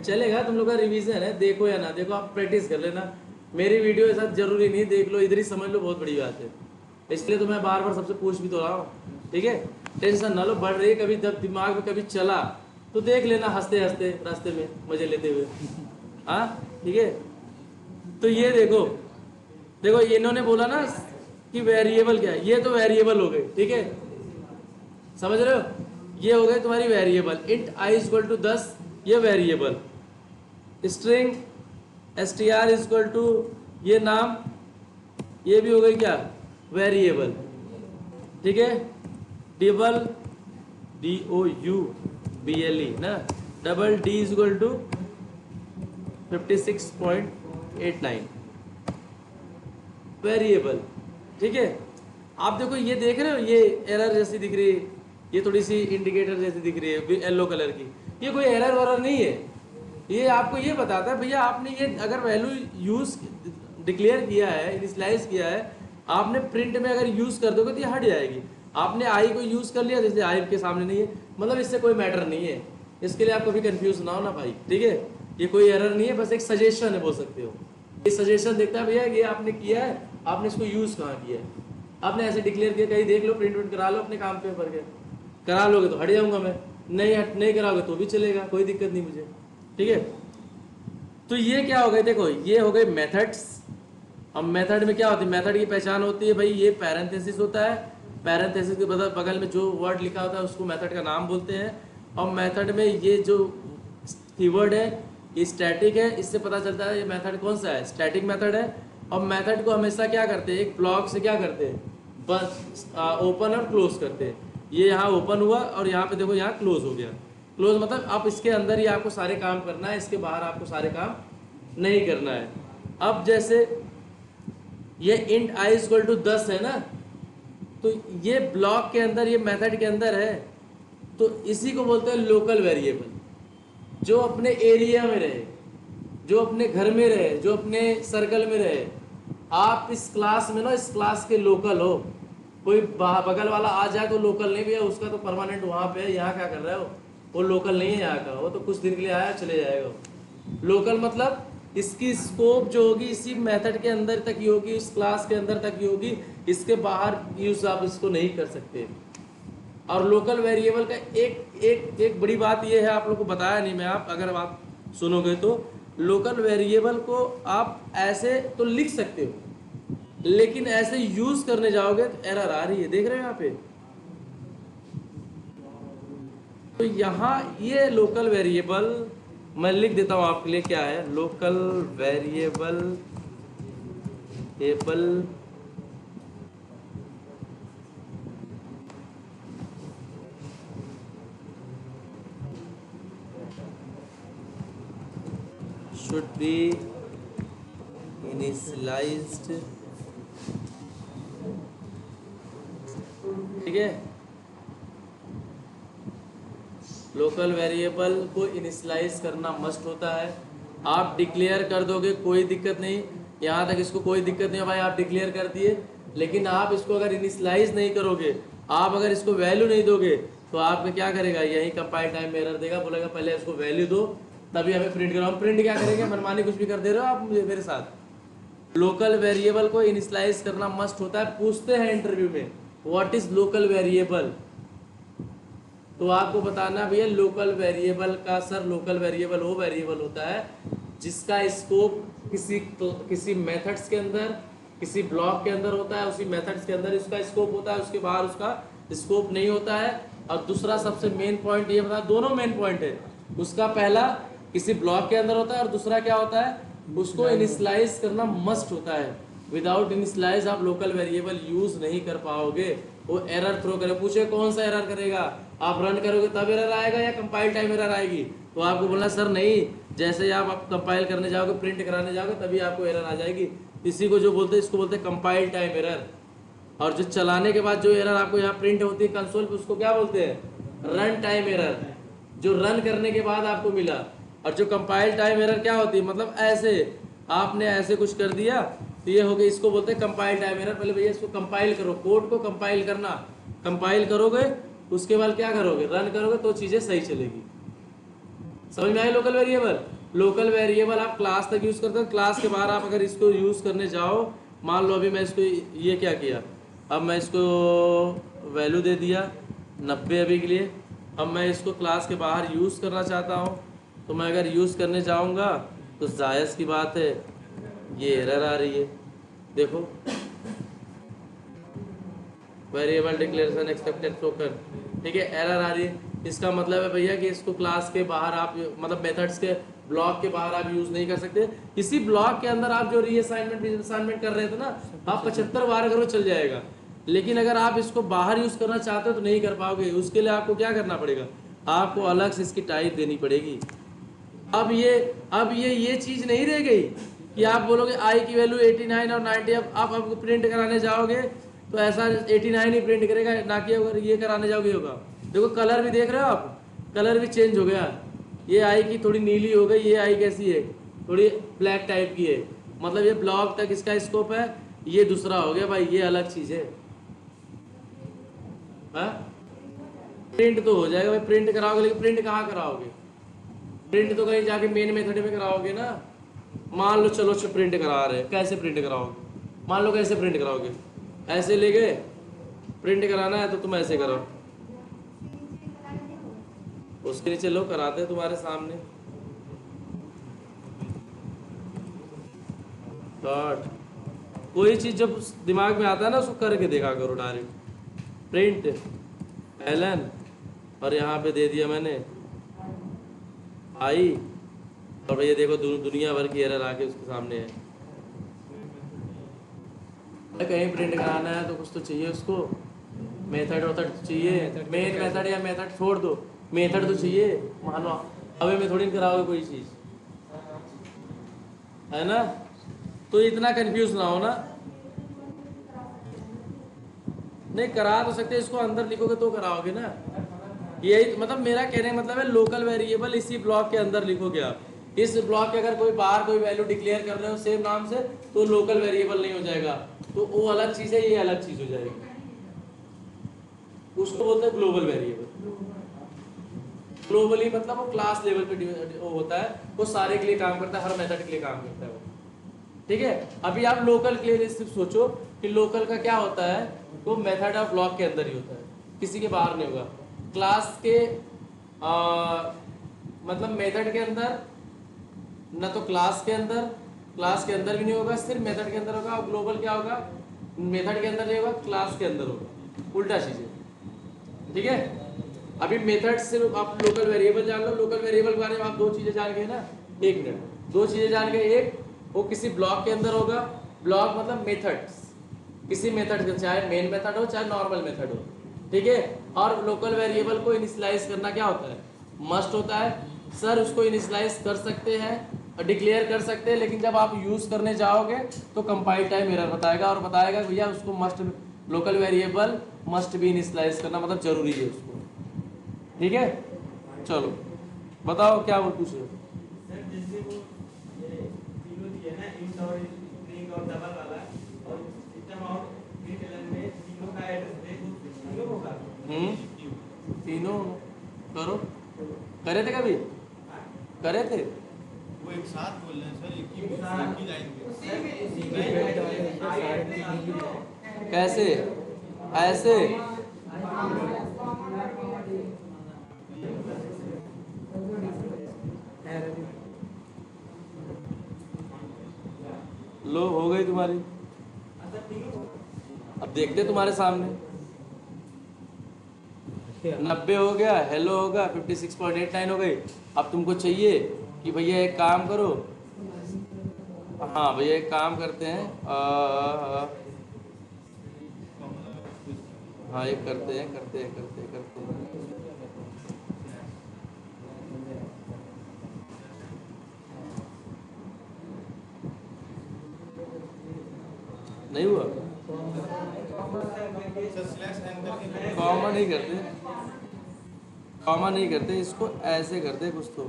चलेगा, तुम लोग का रिवीजन है, देखो या ना देखो, आप प्रैक्टिस कर लेना। मेरी वीडियो के साथ जरूरी नहीं देख लो, इधर ही समझ लो, बहुत बड़ी बात है। इसलिए तो मैं बार बार सबसे पूछ भी तो रहा हूँ, ठीक है? टेंशन ना लो, बढ़ रही है, कभी जब दिमाग में कभी चला तो देख लेना, हंसते हंसते रास्ते में मजे लेते हुए। हाँ ठीक है। तो ये देखो, देखो इन्होंने बोला ना कि वेरिएबल क्या है, ये तो वेरिएबल हो गए, ठीक है? समझ रहे हो? ये हो गए तुम्हारी variable. Int I equal to 10, ये variable. String str equal to ये नाम, ये भी हो गई क्या? वेरिएबल, ठीक है? डबल DOUBLE ना, double D equal to 56.89 variable, ठीक है? आप देखो, ये देख रहे हो, ये एरर जैसी दिख रही है, ये थोड़ी सी इंडिकेटर जैसी दिख रही है येलो कलर की, ये कोई एरर वरर नहीं है। ये आपको ये बताता है भैया आपने ये अगर वैल्यू यूज डिक्लेयर किया है, इनिशियलाइज किया है, आपने प्रिंट में अगर यूज कर दोगे तो ये हट जाएगी। आपने आई को यूज कर लिया, जैसे आई के सामने नहीं है, मतलब इससे कोई मैटर नहीं है। इसके लिए आप कभी कंफ्यूज ना हो ना भाई, ठीक है? ये कोई एरर नहीं है, बस एक सजेशन है, बोल सकते हो। ये सजेशन देखता है भैया ये आपने किया है, आपने इसको यूज कहाँ किया है। आपने ऐसे डिक्लेयर किया, कहीं देख लो, प्रिंट उंट करा लो अपने काम पे पर के, करा लोगे तो हट जाऊंगा मैं, नहीं कराओगे तो भी चलेगा, कोई दिक्कत नहीं मुझे, ठीक है? तो ये क्या हो गए, देखो ये हो गए मेथड्स। अब मेथड में क्या होती है? मेथड की पहचान होती है भाई, ये पैरेंथेसिस होता है, पैरेंथेसिस के बगल में जो वर्ड लिखा होता है उसको मेथड का नाम बोलते हैं। और मेथड में ये जो कीवर्ड है ये स्टैटिक है, इससे पता चलता है ये मेथड कौन सा है, स्टैटिक मेथड है। और मेथड को हमेशा क्या करते हैं, एक ब्लॉक से क्या करते हैं, बस ओपन और क्लोज करते हैं। ये यहाँ ओपन हुआ और यहाँ पे देखो यहाँ क्लोज हो गया। क्लोज मतलब आप इसके अंदर ही आपको सारे काम करना है, इसके बाहर आपको सारे काम नहीं करना है। अब जैसे ये इंट आई इक्वल टू 10 है ना, तो ये ब्लॉक के अंदर, ये मेथड के अंदर है, तो इसी को बोलते हैं लोकल वेरिएबल। जो अपने एरिया में रहे, जो अपने घर में रहे, जो अपने सर्कल में रहे। आप इस क्लास में ना, इस क्लास के लोकल हो, कोई बगल वाला आ जाए तो लोकल नहीं भैया, उसका तो परमानेंट वहाँ पे है, यहाँ क्या कर रहा है वो लोकल नहीं है यहाँ का, वो तो कुछ दिन के लिए आया चले जाएगा। लोकल मतलब इसकी स्कोप जो होगी इसी मेथड के अंदर तक ही होगी, इस क्लास के अंदर तक ही होगी, इसके बाहर यूज आप इसको नहीं कर सकते। और लोकल वेरिएबल का एक बड़ी बात ये है, आप लोग को बताया नहीं मैं, आप अगर आप सुनोगे तो लोकल वेरिएबल को आप ऐसे तो लिख सकते हो, लेकिन ऐसे यूज करने जाओगे तो एरर आ रही है, देख रहे हो यहाँ पे। तो यहाँ ये लोकल वेरिएबल मैं लिख देता हूं आपके लिए, क्या है local variable able should be initialized, ठीक है। लोकल वेरिएबल को इनिशियलाइज करना मस्ट होता है। आप डिक्लेयर कर दोगे कोई दिक्कत नहीं, यहाँ तक इसको कोई दिक्कत नहीं है भाई, आप डिक्लेयर कर दिए, लेकिन आप इसको अगर इनिशियलाइज नहीं करोगे, आप अगर इसको वैल्यू नहीं दोगे तो आपको क्या करेगा, यही कंपाइल टाइम एरर देगा, बोलेगा पहले इसको वैल्यू दो तभी हमें प्रिंट करो। हम प्रिंट क्या करेंगे, मनमानी कुछ भी कर दे रहे हो आप मेरे साथ। लोकल वेरिएबल को इनिशियलाइज करना मस्ट होता है। पूछते हैं इंटरव्यू में व्हाट इज लोकल वेरिएबल, तो आपको बताना भैया लोकल वेरिएबल का सर, लोकल वेरिएबल वो वेरिएबल होता है जिसका स्कोप किसी मेथड्स के अंदर, किसी ब्लॉक के अंदर होता है, उसी मेथड्स के अंदर इसका स्कोप होता है, उसके बाहर उसका स्कोप नहीं होता है। और दूसरा सबसे मेन पॉइंट ये बता, दोनों मेन पॉइंट है, उसका पहला किसी ब्लॉक के अंदर होता है और दूसरा क्या होता है, उसको इनिशियलाइज करना मस्ट होता है। विदाउट इनिशियलाइज आप लोकल वेरिएबल यूज नहीं कर पाओगे, वो एरर थ्रो करे। पूछे कौन सा एरर करेगा, आप रन करोगे तब एरर आएगा या कंपाइल टाइम एरर आएगी, तो आपको बोलना सर नहीं, जैसे ही आप कंपाइल करने जाओगे, प्रिंट कराने जाओगे तभी आपको एरर आ जाएगी। इसी को जो बोलते हैं, इसको बोलते हैं कंपाइल टाइम एरर। और जो चलाने के बाद जो एरर आपको यहाँ प्रिंट होती है कंसोल पे, उसको क्या बोलते हैं, रन टाइम एरर, जो रन करने के बाद आपको मिला। और जो कंपाइल टाइम एरर क्या होती है, मतलब ऐसे आपने ऐसे कुछ कर दिया तो ये हो गया, इसको बोलते हैं कंपाइल टाइम एरर। पहले भैया इसको कंपाइल करो, कोड को कंपाइल करना, कंपाइल करोगे उसके बाद क्या करोगे, रन करोगे तो चीजें सही चलेगी। समझ में आई लोकल वेरिएबल। लोकल वेरिएबल आप क्लास तक यूज करते हो, क्लास के बाहर आप अगर इसको यूज करने जाओ, मान लो अभी मैं इसको ये क्या किया, अब मैं इसको वैल्यू दे दिया 90 अभी के लिए। अब मैं इसको क्लास के बाहर यूज करना चाहता हूँ, तो मैं अगर यूज करने जाऊँगा तो जायज़ की बात है ये एरर आ रही है। देखो वेरिएबल डिक्लेरेशन एक्सेप्टेड टोकन, ठीक है, एरर आ रही है। इसका मतलब है भैया कि इसको क्लास के बाहर आप, मतलब मेथड्स के ब्लॉक के बाहर आप यूज नहीं कर सकते। इसी ब्लॉक के अंदर आप जो रीअसाइनमेंट कर रहे थे ना, आप 75 बार करो चल जाएगा, लेकिन अगर आप इसको बाहर यूज करना चाहते हो तो नहीं कर पाओगे। उसके लिए आपको क्या करना पड़ेगा, आपको अलग से इसकी टाइप देनी पड़ेगी। अब ये चीज नहीं रह गई कि आप बोलोगे आई की वैल्यू 89 और 90, अब आप प्रिंट कराने जाओगे तो ऐसा 89 ही प्रिंट करेगा, ना कि अगर ये कराने जाओगे होगा। देखो कलर भी देख रहे हो आप, कलर भी चेंज हो गया, ये आई की थोड़ी नीली हो गई, ये आई कैसी है, थोड़ी ब्लैक टाइप की है, मतलब ये ब्लॉक तक इसका स्कोप है, ये दूसरा हो गया भाई, ये अलग चीज है। प्रिंट तो हो जाएगा भाई, प्रिंट कराओगे, लेकिन प्रिंट कहाँ कराओगे, प्रिंट तो कहीं जाके मेन मेथड में कराओगे ना। मान लो चलो प्रिंट करा रहे, कैसे प्रिंट कराओगे, मान लो कैसे प्रिंट कराओगे, ऐसे ले गए, प्रिंट कराना है तो तुम ऐसे करो, उसके नीचे लो कराते हैं तुम्हारे सामने डॉट। कोई चीज जब दिमाग में आता है ना उसको करके देखा करो डायरेक्ट। प्रिंट एलन और यहाँ पे दे दिया मैंने आई, और भैया देखो दुनिया भर की एरर आके उसके सामने है। कहीं प्रिंट कराना है तो कुछ तो चाहिए उसको, मेथड वोथड चाहिए, मेन मेथड या मेथड छोड़ दो, मेथड तो चाहिए। मान लो हवे में थोड़ी कराओगे कोई चीज, है ना, तो इतना कंफ्यूज ना हो ना। नहीं करा तो सकते, इसको अंदर लिखोगे तो कराओगे ना। यही मतलब मेरा कहने का मतलब है, लोकल वेरिएबल इसी ब्लॉक के अंदर लिखोगे आप। इस ब्लॉक के अगर कोई बाहर कोई वैल्यू डिक्लेयर कर रहे हो सेम नाम से तो लोकल वेरिएबल नहीं हो जाएगा, तो वो अलग चीज है, ये अलग चीज हो जाएगी। उसको बोलते हैं ग्लोबल वेरिएबल। ग्लोबली मतलब वो क्लास लेवल पे वो होता है, वो सारे के लिए काम करता है, हर मेथड के लिए काम करता है वो, ठीक है। अभी आप लोकल के लिए सिर्फ सोचो कि लोकल का क्या होता है, वो मेथड ऑफ ब्लॉक के अंदर ही होता है, किसी के बाहर नहीं होगा। क्लास के मतलब मेथड के अंदर, न तो क्लास के अंदर भी नहीं होगा, सिर्फ मेथड के अंदर होगा। और ग्लोबल क्या होगा, मेथड के अंदर नहीं होगा, क्लास के अंदर होगा, उल्टा चीजें, ठीक है। अभी मेथड सिर्फ आप लोकल वेरिएबल जान लो, लोकल वेरिएबल के बारे में आप दो चीजें जान गए ना, एक मिनट, दो चीजें जान गए। एक, वो किसी ब्लॉक के अंदर होगा, ब्लॉक मतलब मेथड्स, किसी मेथड का, चाहे मेन मेथड हो चाहे नॉर्मल मेथड हो, ठीक है। और लोकल वेरिएबल को इनिशियलाइज करना क्या होता है, मस्ट होता है। सर उसको इनिशियलाइज कर सकते हैं और डिक्लेयर कर सकते हैं, लेकिन जब आप यूज करने जाओगे तो कंपाइल टाइम एरर बताएगा और बताएगा भैया उसको मस्ट, लोकल वेरिएबल मस्ट भी इनिशियलाइज करना मतलब जरूरी है उसको, ठीक है। चलो बताओ क्या वो पूछ रहे हो। सर जैसे वो तीनों दिए ना, इंट और स्ट्रिंग और डबल वाला, और सिस्टम और println में तीनों का एड्रेस दे दो, तीनों होगा। तीनों करो, करे थे कभी, करे थे, वो एक साथ बोल रहे हैं सर, एक ही लाइन पे। कैसे, ऐसे लो हो गई तुम्हारी। अब देखते तुम्हारे सामने 90 हो गया, हेलो होगा, 56.89 हो गई। अब तुमको चाहिए कि भैया एक काम करो, हाँ भैया एक काम करते हैं, हाँ एक करते हैं। नहीं हुआ, कॉमा नहीं करते, कॉमा नहीं करते, इसको ऐसे करते कुछ तो,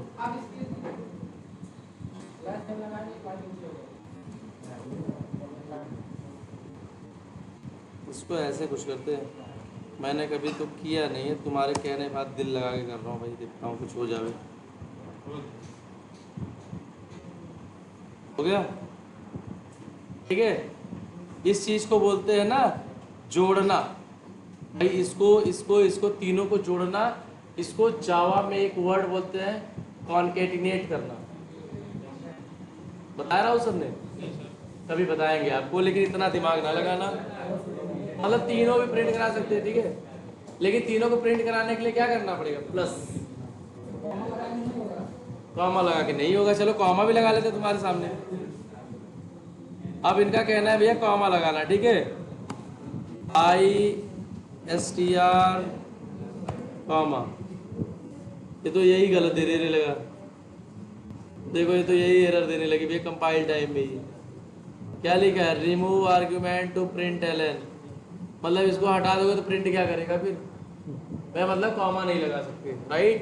इसको ऐसे कुछ करते हैं। मैंने कभी तो किया नहीं है, तुम्हारे कहने के बाद दिल लगा के कर रहा हूँ भाई, देखता हूँ कुछ हो जावे। हो गया, ठीक है। इस चीज को बोलते हैं ना जोड़ना भाई, इसको तीनों को जोड़ना, इसको जावा में एक वर्ड बोलते हैं कॉन्केटिनेट करना। बताया रहा हूँ सबने, कभी बताएंगे आपको, लेकिन इतना दिमाग ना लगाना। मतलब तीनों भी प्रिंट करा सकते हैं, ठीक है, लेकिन तीनों को प्रिंट कराने के लिए क्या करना पड़ेगा, प्लस कॉमा लगा के नहीं होगा। चलो कॉमा भी लगा लेते तुम्हारे सामने। अब इनका कहना है भैया कॉमा लगाना, ठीक है, ISTR कॉमा, ये तो यही गलत देने लगा, देखो ये तो यही एरर देने लगी भैया कंपाइल टाइम में ही। क्या लिखा है, remove argument to println, मतलब इसको हटा दोगे तो प्रिंट क्या करेगा फिर, मैं मतलब कॉमा नहीं लगा सकते, राइट।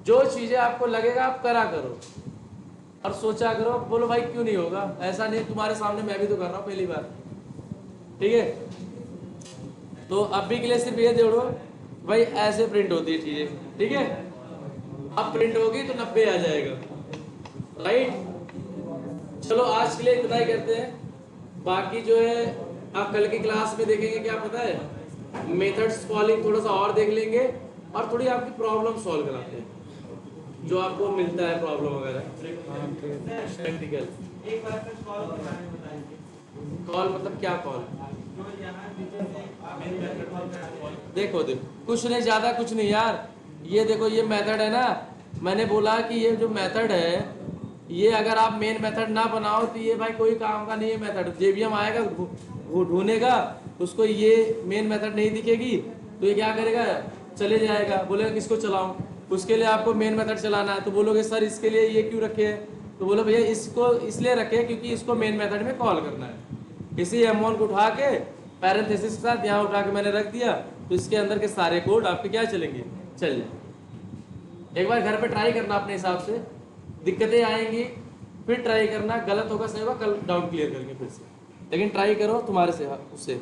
जो चीजें आपको लगेगा आप करा करो और सोचा करो, बोलो भाई क्यों नहीं होगा, ऐसा नहीं, तुम्हारे सामने मैं भी तो कर रहा हूँ पहली बार, ठीक है। तो अब भी के लिए सिर्फ ये जोड़ो भाई, ऐसे प्रिंट होती है चीजें, ठीक है। अब प्रिंट होगी तो 90 आ जाएगा, राइट। चलो आज के लिए इतना ही करते हैं, बाकी जो है आप कल की क्लास में देखेंगे, क्या पता है, मेथड्स कॉलिंग थोड़ा सा और देख लेंगे और थोड़ी आपकी प्रॉब्लम सॉल्व कराते हैं, जो आपको मिलता है प्रॉब्लम वगैरह प्रैक्टिकल। एक बार फिर कॉल के बारे में बताएंगे। कॉल मतलब क्या कॉल, जो यहाँ नीचे से मेन मेथड कॉल कराते हैं। देखो कुछ नहीं, ज्यादा कुछ नहीं यार, ये देखो ये मेथड है ना, मैंने बोला कि ये जो मेथड है, ये अगर आप मेन मेथड ना बनाओ तो ये भाई कोई काम का नहीं है मेथड। जेबीएम आएगा ढूंढेगा, उसको ये मेन मेथड नहीं दिखेगी तो ये क्या करेगा, चले जाएगा, बोलेगा किसको चलाऊं, उसके लिए आपको मेन मेथड चलाना है। तो बोलोगे सर इसके लिए ये क्यों रखे है, तो बोलो भैया इसको इसलिए रखे हैं क्योंकि इसको मेन मेथड में कॉल करना है। इसी M1 को उठा के पैरेंथेसिस के साथ यहाँ उठा के मैंने रख दिया, तो इसके अंदर के सारे कोड आपके क्या चलेंगे, चल जाए। एक बार घर पे ट्राई करना अपने हिसाब से, दिक्कतें आएंगी फिर ट्राई करना, गलत होगा सही होगा कल डाउट क्लियर करेंगे फिर से, लेकिन ट्राई करो तुम्हारे से उससे।